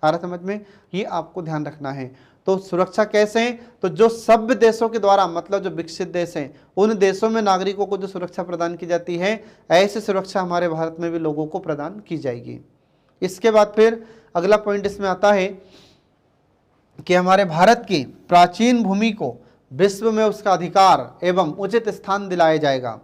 आ रहा समझ में? ये आपको ध्यान रखना है। तो सुरक्षा कैसे है? तो जो सभ्य देशों के द्वारा, मतलब जो विकसित देश हैं, उन देशों में नागरिकों को जो सुरक्षा प्रदान की जाती है, ऐसी सुरक्षा हमारे भारत में भी लोगों को प्रदान की जाएगी। इसके बाद फिर अगला पॉइंट इसमें आता है कि हमारे भारत की प्राचीन भूमि को विश्व में उसका अधिकार एवं उचित स्थान दिलाया जाएगा।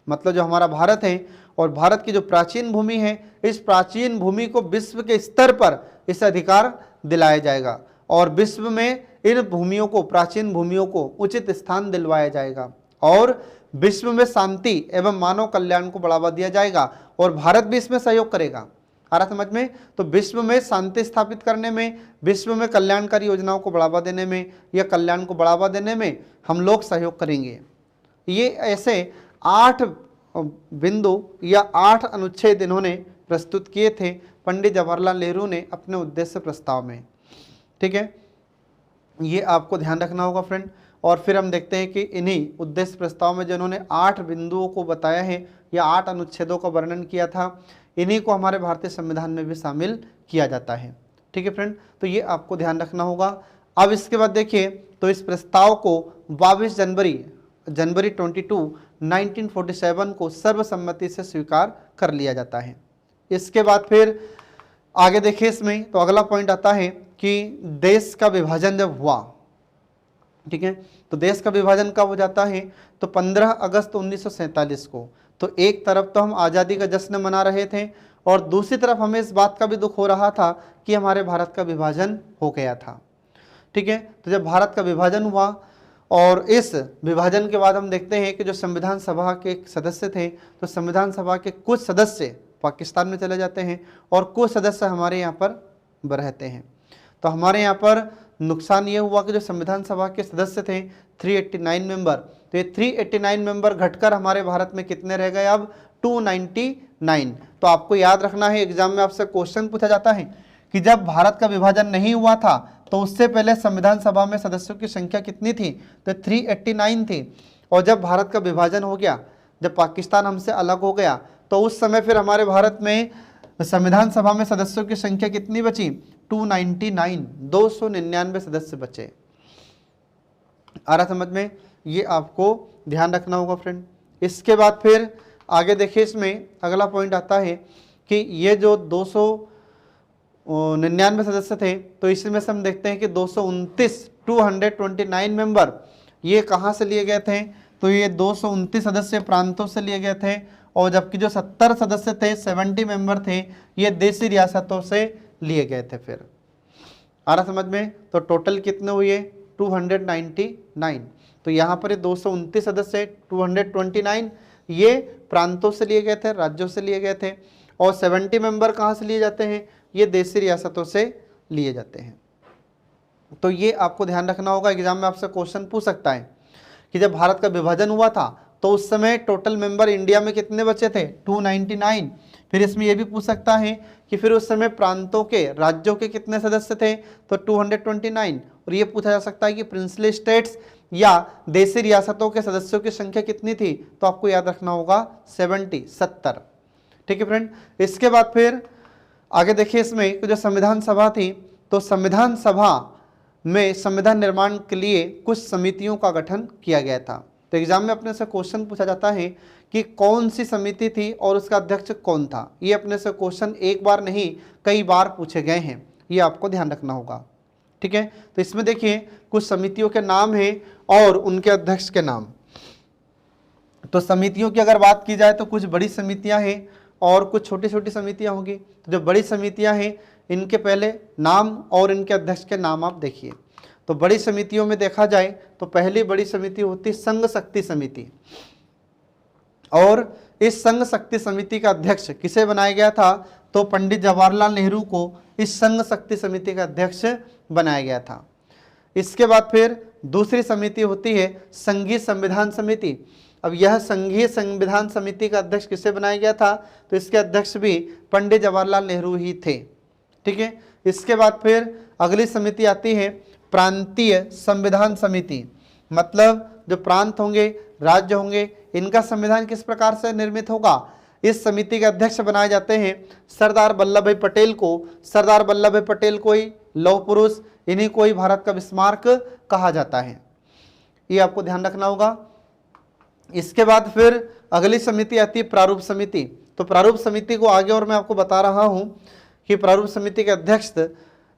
मतलब जो हमारा भारत है और भारत की जो प्राचीन भूमि है, इस प्राचीन भूमि को विश्व के स्तर पर इस अधिकार दिलाया जाएगा और विश्व में इन भूमियों को, प्राचीन भूमियों को उचित स्थान दिलवाया जाएगा और विश्व में शांति एवं मानव कल्याण को बढ़ावा दिया जाएगा और भारत भी इसमें सहयोग करेगा। आ रहा समझ में? तो विश्व में शांति स्थापित करने में, विश्व में कल्याणकारी योजनाओं को बढ़ावा देने में या कल्याण को बढ़ावा देने में हम लोग सहयोग करेंगे। ये ऐसे 8 बिंदु या 8 अनुच्छेद इन्होंने प्रस्तुत किए थे पंडित जवाहरलाल नेहरू ने अपने उद्देश्य प्रस्ताव में। ठीक है, ये आपको ध्यान रखना होगा फ्रेंड। और फिर हम देखते हैं कि इन्हीं उद्देश्य प्रस्ताव में जो इन्होंने 8 बिंदुओं को बताया है या 8 अनुच्छेदों का वर्णन किया था, इन्हीं को हमारे भारतीय संविधान में भी शामिल किया जाता है। ठीक है फ्रेंड, तो ये आपको ध्यान रखना होगा। अब इसके बाद देखिए, तो इस प्रस्ताव को 22 जनवरी 22, 1947 को सर्वसम्मति से स्वीकार कर लिया जाता है। इसके बाद फिर आगे देखिए इसमें, तो अगला पॉइंट आता है कि देश का विभाजन जब हुआ, ठीक है, तो देश का विभाजन कब हो जाता है? तो 15 अगस्त 1947 को। तो एक तरफ तो हम आज़ादी का जश्न मना रहे थे और दूसरी तरफ हमें इस बात का भी दुख हो रहा था कि हमारे भारत का विभाजन हो गया था। ठीक है, तो जब भारत का विभाजन हुआ और इस विभाजन के बाद हम देखते हैं कि जो संविधान सभा के सदस्य थे, तो संविधान सभा के कुछ सदस्य पाकिस्तान में चले जाते हैं और कुछ सदस्य हमारे यहाँ पर रहते हैं। तो हमारे यहाँ पर नुकसान ये हुआ कि जो संविधान सभा के सदस्य थे 389 मेंबर, तो ये 389 मेंबर घटकर हमारे भारत में कितने रह गए अब 299। तो आपको याद रखना है, एग्जाम में आपसे क्वेश्चन पूछा जाता है कि जब भारत का विभाजन नहीं हुआ था तो उससे पहले संविधान सभा में सदस्यों की संख्या कितनी थी, तो 389 थी। और जब भारत का विभाजन हो गया, जब पाकिस्तान हमसे अलग हो गया, तो उस समय फिर हमारे भारत में संविधान सभा में सदस्यों की संख्या कितनी बची, 299, 299 सदस्य बचे। आ रहा समझ में, ये आपको ध्यान रखना होगा फ्रेंड। इसके बाद फिर आगे देखिए, इसमें अगला पॉइंट आता है कि ये जो 299 सदस्य थे, तो इसमें से हम देखते हैं कि 229 मेंबर ये कहाँ से लिए गए थे, तो ये 229 सदस्य प्रांतों से लिए गए थे, और जबकि जो 70 सदस्य थे 70 मेंबर थे ये देशी रियासतों से लिए गए थे। फिर आ रहा समझ में, तो टोटल कितने हुए 299। तो यहाँ पर 229 सदस्य 229 ये प्रांतों से लिए गए थे, राज्यों से लिए गए थे, और 70 मेंबर कहाँ से लिए जाते हैं, ये देशी रियासतों से लिए जाते हैं। तो ये आपको ध्यान रखना होगा, एग्जाम में आपसे क्वेश्चन पूछ सकता है कि जब भारत का विभाजन हुआ था तो उस समय टोटल मेंबर इंडिया में कितने बचे थे, 299। फिर इसमें यह भी पूछ सकता है कि फिर उस समय प्रांतों के, राज्यों के कितने सदस्य थे, तो 229। और ये पूछा जा सकता है कि प्रिंसली स्टेट्स या देशी रियासतों के सदस्यों की संख्या कितनी थी, तो आपको याद रखना होगा 70। ठीक है फ्रेंड। इसके बाद फिर आगे देखिए, इसमें जो संविधान सभा थी, तो संविधान सभा में संविधान निर्माण के लिए कुछ समितियों का गठन किया गया था। तो एग्जाम में अपने से क्वेश्चन पूछा जाता है कि कौन सी समिति थी और उसका अध्यक्ष कौन था। ये अपने से क्वेश्चन एक बार नहीं कई बार पूछे गए हैं, ये आपको ध्यान रखना होगा। ठीक है, तो इसमें देखिए कुछ समितियों के नाम हैं और उनके अध्यक्ष के नाम। तो समितियों की अगर बात की जाए तो कुछ बड़ी समितियां हैं और कुछ छोटी छोटी समितियां होंगी। तो जो बड़ी समितियां हैं इनके पहले नाम और इनके अध्यक्ष के नाम आप देखिए। तो बड़ी समितियों में देखा जाए तो पहली बड़ी समिति होती संघ शक्ति समिति, और इस संघ शक्ति समिति का अध्यक्ष किसे बनाया गया था, तो पंडित जवाहरलाल नेहरू को इस संघ शक्ति समिति का अध्यक्ष बनाया गया था। इसके बाद फिर दूसरी समिति होती है संघीय संविधान समिति। अब यह संघीय संविधान समिति का अध्यक्ष किसे बनाया गया था, तो इसके अध्यक्ष भी पंडित जवाहरलाल नेहरू ही थे। ठीक है, इसके बाद फिर अगली समिति आती है प्रांतीय संविधान समिति। मतलब जो प्रांत होंगे, राज्य होंगे, इनका संविधान किस प्रकार से निर्मित होगा। इस समिति के अध्यक्ष बनाए जाते हैं सरदार वल्लभ भाई पटेल को। सरदार वल्लभ भाई पटेल को ही लौह पुरुष, इन्हीं को ही भारत का स्मारक कहा जाता है, ये आपको ध्यान रखना होगा। इसके बाद फिर अगली समिति आती है प्रारूप समिति। तो प्रारूप समिति को आगे और मैं आपको बता रहा हूं कि प्रारूप समिति के अध्यक्ष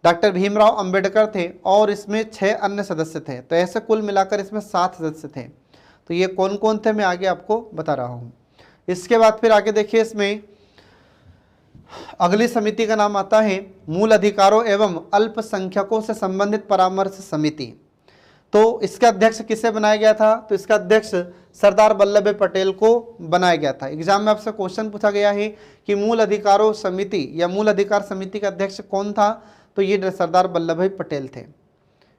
डॉक्टर भीमराव अंबेडकर थे और इसमें 6 अन्य सदस्य थे। तो ऐसे कुल मिलाकर इसमें 7 सदस्य थे। तो ये कौन कौन थे मैं आगे आपको बता रहा हूं। इसके बाद फिर आगे देखिए, इसमें अगली समिति का नाम आता है मूल अधिकारों एवं अल्पसंख्यकों से संबंधित परामर्श समिति। तो इसका अध्यक्ष किसे बनाया गया था, तो इसका अध्यक्ष सरदार वल्लभ भाई पटेल को बनाया गया था। एग्जाम में आपसे क्वेश्चन पूछा गया है कि मूल अधिकारों समिति या मूल अधिकार समिति का अध्यक्ष कौन था, तो ये सरदार वल्लभ भाई पटेल थे।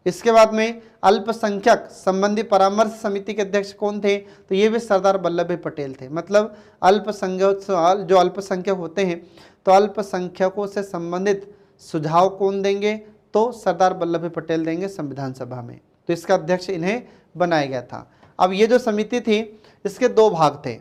इसके बाद में अल्पसंख्यक संबंधी परामर्श समिति के अध्यक्ष कौन थे, तो ये भी सरदार वल्लभ भाई पटेल थे। मतलब अल्पसंख्यक, जो अल्पसंख्यक होते हैं, तो अल्पसंख्यकों से संबंधित सुझाव कौन देंगे, तो सरदार वल्लभ भाई पटेल देंगे संविधान सभा में। तो इसका अध्यक्ष इन्हें बनाया गया था। अब ये जो समिति थी इसके 2 भाग थे।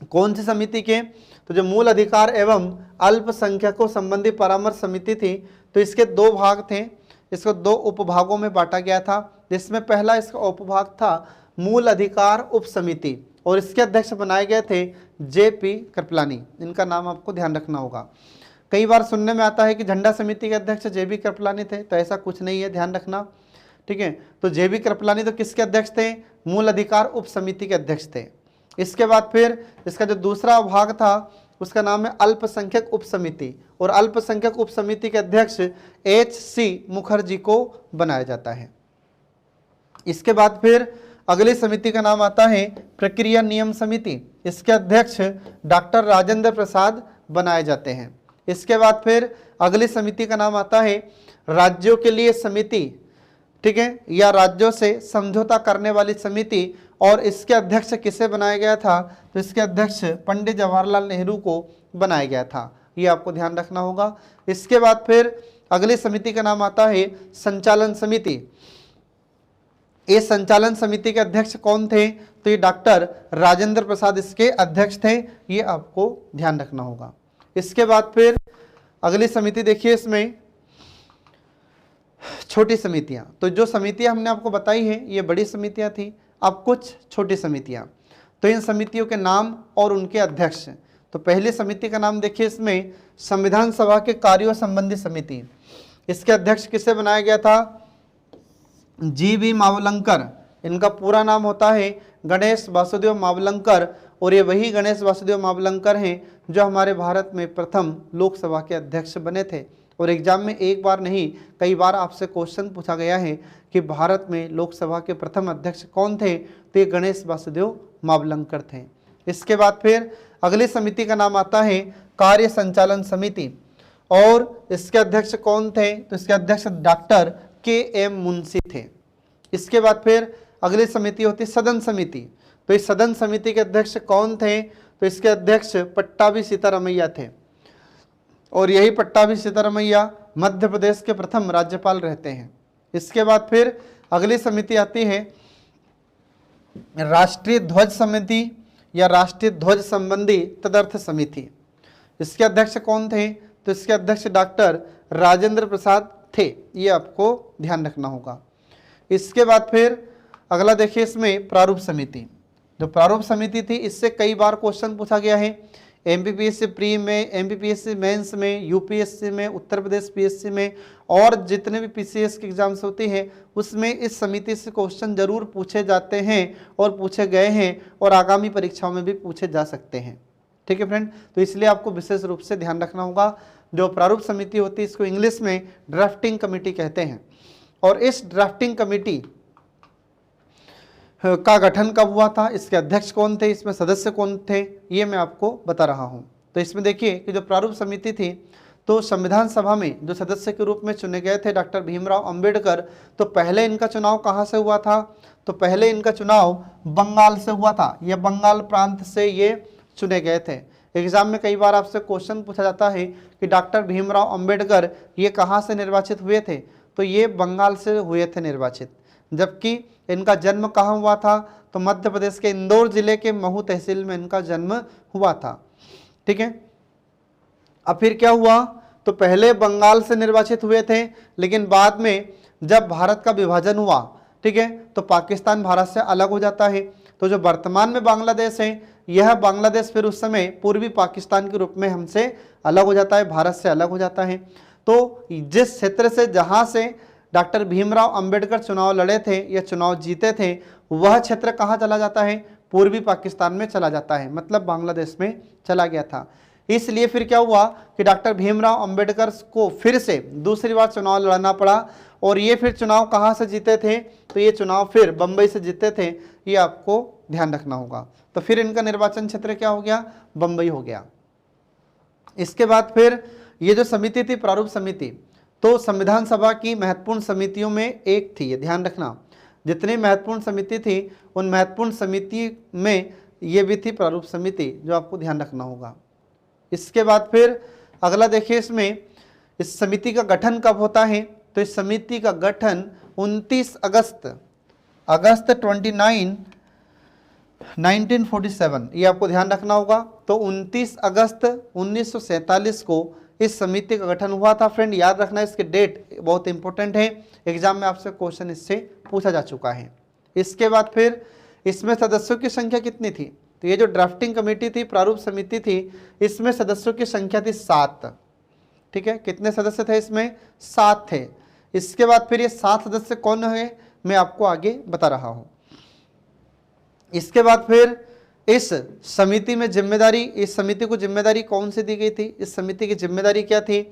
कौन सी समिति के, तो जो मूल अधिकार एवं अल्पसंख्यकों संबंधी परामर्श समिति थी, तो इसके 2 भाग थे। इसको 2 उपभागों में बांटा गया था, जिसमें पहला इसका उपभाग था मूल अधिकार उप समिति, और इसके अध्यक्ष बनाए गए थे JP कृपलानी। इनका नाम आपको ध्यान रखना होगा। कई बार सुनने में आता है कि झंडा समिति के अध्यक्ष JP कृपलानी थे, तो ऐसा कुछ नहीं है, ध्यान रखना। ठीक है, तो JP कृपलानी तो किसके अध्यक्ष थे, मूल अधिकार उप समिति के अध्यक्ष थे। इसके बाद फिर इसका जो दूसरा भाग था उसका नाम है अल्पसंख्यक उप समिति, और अल्पसंख्यक उप समिति के अध्यक्ष HC मुखर्जी को बनाया जाता है। इसके बाद फिर अगली समिति का नाम आता है प्रक्रिया नियम समिति। इसके अध्यक्ष डॉक्टर राजेंद्र प्रसाद बनाए जाते हैं। इसके बाद फिर अगली समिति का नाम आता है राज्यों के लिए समिति, ठीक है, या राज्यों से समझौता करने वाली समिति। और इसके अध्यक्ष किसे बनाया गया था? तो इसके अध्यक्ष पंडित जवाहरलाल नेहरू को बनाया गया था, ये आपको ध्यान रखना होगा। इसके बाद फिर अगली समिति का नाम आता है संचालन समिति। ये संचालन समिति के अध्यक्ष कौन थे? तो ये डॉक्टर राजेंद्र प्रसाद इसके अध्यक्ष थे, ये आपको ध्यान रखना होगा। इसके बाद फिर अगली समिति देखिए, इसमें छोटी समितियां। तो जो समितियां हमने आपको बताई है ये बड़ी समितियां थी, अब कुछ छोटी समितियां। तो इन समितियों के नाम और उनके अध्यक्ष। तो पहली समिति का नाम देखिए, इसमें संविधान सभा के कार्यों संबंधी समिति। इसके अध्यक्ष किसे बनाया गया था? जी.बी. मावलंकर। इनका पूरा नाम होता है गणेश वासुदेव मावलंकर, और ये वही गणेश वासुदेव मावलंकर हैं जो हमारे भारत में प्रथम लोकसभा के अध्यक्ष बने थे। और एग्जाम में एक बार नहीं कई बार आपसे क्वेश्चन पूछा गया है कि भारत में लोकसभा के प्रथम अध्यक्ष कौन थे? तो ये गणेश वासुदेव मावलंकर थे। इसके बाद फिर अगली समिति का नाम आता है कार्य संचालन समिति, और इसके अध्यक्ष कौन थे? तो इसके अध्यक्ष डॉक्टर के.एम. मुंशी थे। इसके बाद फिर अगली समिति होती सदन समिति। तो इस सदन समिति के अध्यक्ष कौन थे? तो इसके अध्यक्ष पट्टाभी सीतारामैया थे, और यही पट्टाभी सीतारामैया मध्य प्रदेश के प्रथम राज्यपाल रहते हैं। इसके बाद फिर अगली समिति आती है राष्ट्रीय ध्वज समिति या राष्ट्रीय ध्वज संबंधी तदर्थ समिति। इसके अध्यक्ष कौन थे? तो इसके अध्यक्ष डॉक्टर राजेंद्र प्रसाद थे, ये आपको ध्यान रखना होगा। इसके बाद फिर अगला देखिए, इसमें प्रारूप समिति। जो प्रारूप समिति थी इससे कई बार क्वेश्चन पूछा गया है, एमपीपीएससी प्री में, एमपीपीएससी मेंस में, यूपीएससी में, उत्तर प्रदेश पीएससी में, और जितने भी पीसीएस के एग्जाम्स होती हैं उसमें इस समिति से क्वेश्चन जरूर पूछे जाते हैं और पूछे गए हैं, और आगामी परीक्षाओं में भी पूछे जा सकते हैं। ठीक है फ्रेंड, तो इसलिए आपको विशेष रूप से ध्यान रखना होगा। जो प्रारूप समिति होती है इसको इंग्लिश में ड्राफ्टिंग कमेटी कहते हैं, और इस ड्राफ्टिंग कमेटी का गठन कब हुआ था, इसके अध्यक्ष कौन थे, इसमें सदस्य कौन थे, ये मैं आपको बता रहा हूं। तो इसमें देखिए कि जो प्रारूप समिति थी तो संविधान सभा में जो सदस्य के रूप में चुने गए थे डॉक्टर भीमराव अंबेडकर। तो पहले इनका चुनाव कहाँ से हुआ था? तो पहले इनका चुनाव बंगाल से हुआ था, ये बंगाल प्रांत से ये चुने गए थे। एग्जाम में कई बार आपसे क्वेश्चन पूछा जाता है कि डॉक्टर भीमराव अंबेडकर ये कहाँ से निर्वाचित हुए थे? तो ये बंगाल से हुए थे निर्वाचित। जबकि इनका जन्म कहाँ हुआ था? तो मध्य प्रदेश के इंदौर जिले के महू तहसील में इनका जन्म हुआ था। ठीक है, अब फिर क्या हुआ? तो पहले बंगाल से निर्वाचित हुए थे, लेकिन बाद में जब भारत का विभाजन हुआ, ठीक है, तो पाकिस्तान भारत से अलग हो जाता है। तो जो वर्तमान में बांग्लादेश है, यह बांग्लादेश फिर उस समय पूर्वी पाकिस्तान के रूप में हमसे अलग हो जाता है, भारत से अलग हो जाता है। तो जिस क्षेत्र से जहाँ से डॉक्टर भीमराव अंबेडकर चुनाव लड़े थे या चुनाव जीते थे, वह क्षेत्र कहाँ चला जाता है? पूर्वी पाकिस्तान में चला जाता है, मतलब बांग्लादेश में चला गया था। इसलिए फिर क्या हुआ कि डॉक्टर भीमराव अंबेडकर को फिर से दूसरी बार चुनाव लड़ना पड़ा, और ये फिर चुनाव कहाँ से जीते थे? तो ये चुनाव फिर बम्बई से जीते थे, ये आपको ध्यान रखना होगा। तो फिर इनका निर्वाचन क्षेत्र क्या हो गया? बम्बई हो गया। इसके बाद फिर ये जो समिति थी प्रारूप समिति, तो संविधान सभा की महत्वपूर्ण समितियों में एक थी, ये ध्यान रखना। जितनी महत्वपूर्ण समिति थी उन महत्वपूर्ण समिति में ये भी थी प्रारूप समिति, जो आपको ध्यान रखना होगा। इसके बाद फिर अगला देखिए, इसमें इस समिति का गठन कब होता है? तो इस समिति का गठन 29 अगस्त 29, 1947, ये आपको ध्यान रखना होगा। तो 29 अगस्त 1947 को इस समिति का गठन हुआ था। फ्रेंड याद रखना, इसके डेट बहुत इंपॉर्टेंट है, एग्जाम में आपसे क्वेश्चन इससे पूछा जा चुका है। इसके बाद फिर इसमें सदस्यों की संख्या कितनी थी? तो ये जो ड्राफ्टिंग कमेटी थी, प्रारूप समिति थी, इसमें सदस्यों की संख्या थी 7। ठीक है, कितने सदस्य थे इसमें? 7 थे। इसके बाद फिर ये 7 सदस्य कौन हुए, मैं आपको आगे बता रहा हूं। इसके बाद फिर इस समिति में जिम्मेदारी, इस समिति को जिम्मेदारी कौन सी दी गई थी? इस समिति की जिम्मेदारी क्या थी?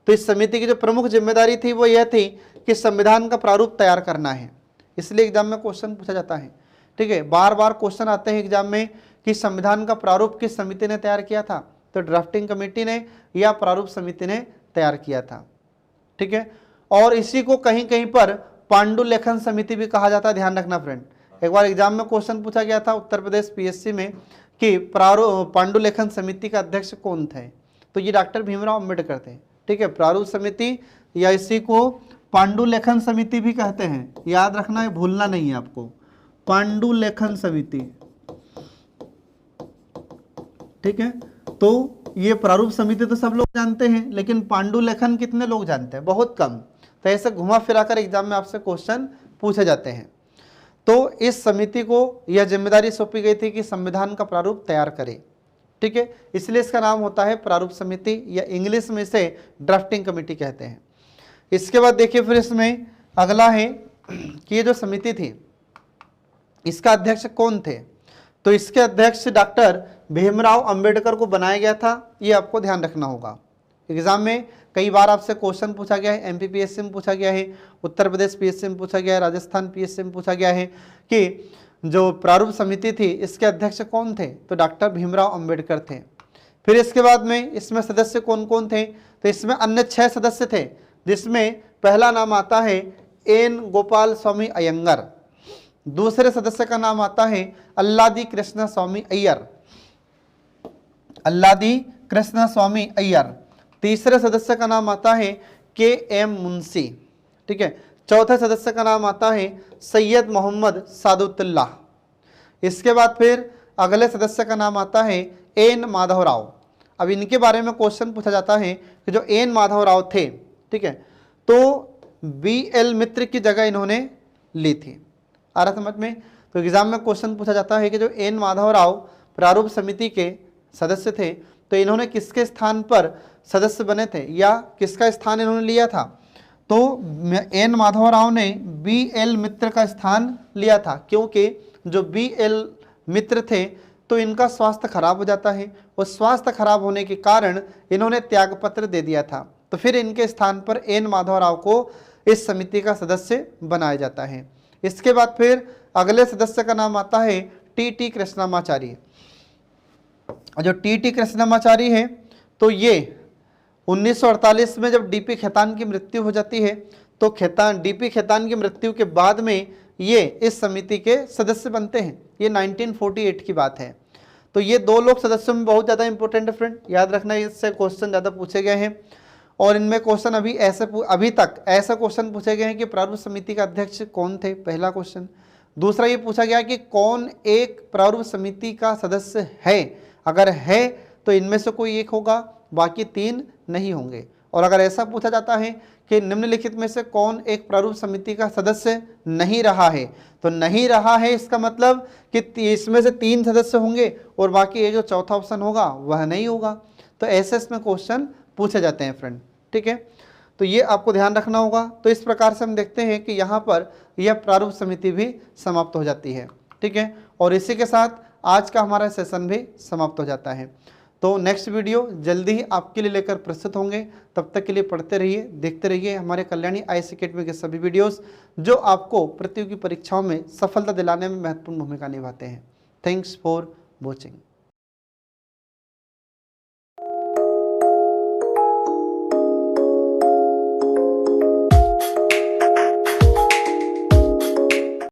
तो इस समिति की जो प्रमुख जिम्मेदारी थी वो यह थी कि संविधान का प्रारूप तैयार करना है। इसलिए एग्जाम में क्वेश्चन पूछा जाता है। ठीक है, बार बार क्वेश्चन आते हैं एग्जाम में कि संविधान का प्रारूप किस समिति ने तैयार किया था, तो ड्राफ्टिंग कमेटी ने या प्रारूप समिति ने तैयार किया था। ठीक है, और इसी को कहीं कहीं पर पांडुलेखन समिति भी कहा जाता है, ध्यान रखना फ्रेंड। एक बार एग्जाम में क्वेश्चन पूछा गया था उत्तर प्रदेश पीएससी में कि पांडुलेखन समिति का अध्यक्ष कौन थे, तो ये डॉक्टर भीमराव अंबेडकर थे। ठीक है, प्रारूप समिति या इसी को पांडुलेखन समिति भी कहते हैं, याद रखना है, भूलना नहीं है आपको, पांडुलेखन समिति। ठीक है, तो ये प्रारूप समिति तो सब लोग जानते हैं, लेकिन पांडुलेखन कितने लोग जानते हैं, बहुत कम। तो ऐसे घुमा फिराकर एग्जाम में आपसे क्वेश्चन पूछे जाते हैं। तो इस समिति को यह जिम्मेदारी सौंपी गई थी कि संविधान का प्रारूप तैयार करे। ठीक है, इसलिए इसका नाम होता है प्रारूप समिति या इंग्लिश में इसे ड्राफ्टिंग कमेटी कहते हैं। इसके बाद देखिए फिर इसमें अगला है कि ये जो समिति थी इसका अध्यक्ष कौन थे, तो इसके अध्यक्ष डॉक्टर भीमराव अंबेडकर को बनाया गया था, ये आपको ध्यान रखना होगा। एग्जाम में कई बार आपसे क्वेश्चन पूछा गया है, एमपी पीएससी में पूछा गया है, उत्तर प्रदेश पीएससी में पूछा गया है, राजस्थान पीएससी में पूछा गया है कि जो प्रारूप समिति थी इसके अध्यक्ष कौन थे, तो डॉक्टर भीमराव अंबेडकर थे। फिर इसके बाद में इसमें सदस्य कौन कौन थे, तो इसमें अन्य 6 सदस्य थे, जिसमें पहला नाम आता है एन गोपाल स्वामी अयंगर, दूसरे सदस्य का नाम आता है अल्लादी कृष्ण स्वामी अय्यर, अल्लादी कृष्ण स्वामी अय्यर, तीसरे सदस्य का नाम आता है के एम मुंशी। ठीक है, चौथे सदस्य का नाम आता है सैयद मोहम्मद सादुल्लाह। इसके बाद फिर अगले सदस्य का नाम आता है एन माधव राव। अब इनके बारे में क्वेश्चन पूछा जाता है कि जो एन माधव राव थे, ठीक है, तो BL मित्र की जगह इन्होंने ली थी। आ रहा समझ में? तो एग्जाम में क्वेश्चन पूछा जाता है कि जो एन माधव राव प्रारूप समिति के सदस्य थे, तो इन्होंने किसके स्थान पर सदस्य बने थे या किसका स्थान इन्होंने लिया था, तो एन माधव राव ने BL मित्र का स्थान लिया था, क्योंकि जो BL मित्र थे तो इनका स्वास्थ्य खराब हो जाता है, और स्वास्थ्य खराब होने के कारण इन्होंने त्यागपत्र दे दिया था। तो फिर इनके स्थान पर एन माधव राव को इस समिति का सदस्य बनाया जाता है। इसके बाद फिर अगले सदस्य का नाम आता है TT कृष्णमाचारी। जो TT कृष्णमाचारी है तो ये 1948 में जब DP खेतान की मृत्यु हो जाती है, तो DP खेतान की मृत्यु के बाद में ये इस समिति के सदस्य बनते हैं। ये 1948 की बात है। तो ये 2 लोग सदस्यों में बहुत ज़्यादा इंपॉर्टेंट है फ्रेंड, याद रखना, इससे क्वेश्चन ज़्यादा पूछे गए हैं। और इनमें क्वेश्चन अभी तक ऐसा क्वेश्चन पूछे गए हैं कि प्रारूप समिति का अध्यक्ष कौन थे, पहला क्वेश्चन। दूसरा ये पूछा गया कि कौन एक प्रारूप समिति का सदस्य है, अगर है तो इनमें से कोई एक होगा, बाकी 3 नहीं होंगे। और अगर ऐसा पूछा जाता है कि निम्नलिखित में से कौन एक प्रारूप समिति का सदस्य नहीं रहा है, तो नहीं रहा है इसका मतलब कि इसमें से 3 सदस्य होंगे और बाकी एक जो चौथा ऑप्शन होगा वह नहीं होगा। तो ऐसे इसमें क्वेश्चन पूछे जाते हैं फ्रेंड। ठीक है, तो ये आपको ध्यान रखना होगा। तो इस प्रकार से हम देखते हैं कि यहाँ पर यह प्रारूप समिति भी समाप्त हो जाती है। ठीक है, और इसी के साथ आज का हमारा सेशन भी समाप्त हो जाता है। तो नेक्स्ट वीडियो जल्दी ही आपके लिए लेकर प्रस्तुत होंगे। तब तक के लिए पढ़ते रहिए, देखते रहिए हमारे कल्याणी IAS अकेडमी के सभी वीडियोस, जो आपको प्रतियोगी परीक्षाओं में सफलता दिलाने में महत्वपूर्ण भूमिका निभाते हैं। Thanks for watching.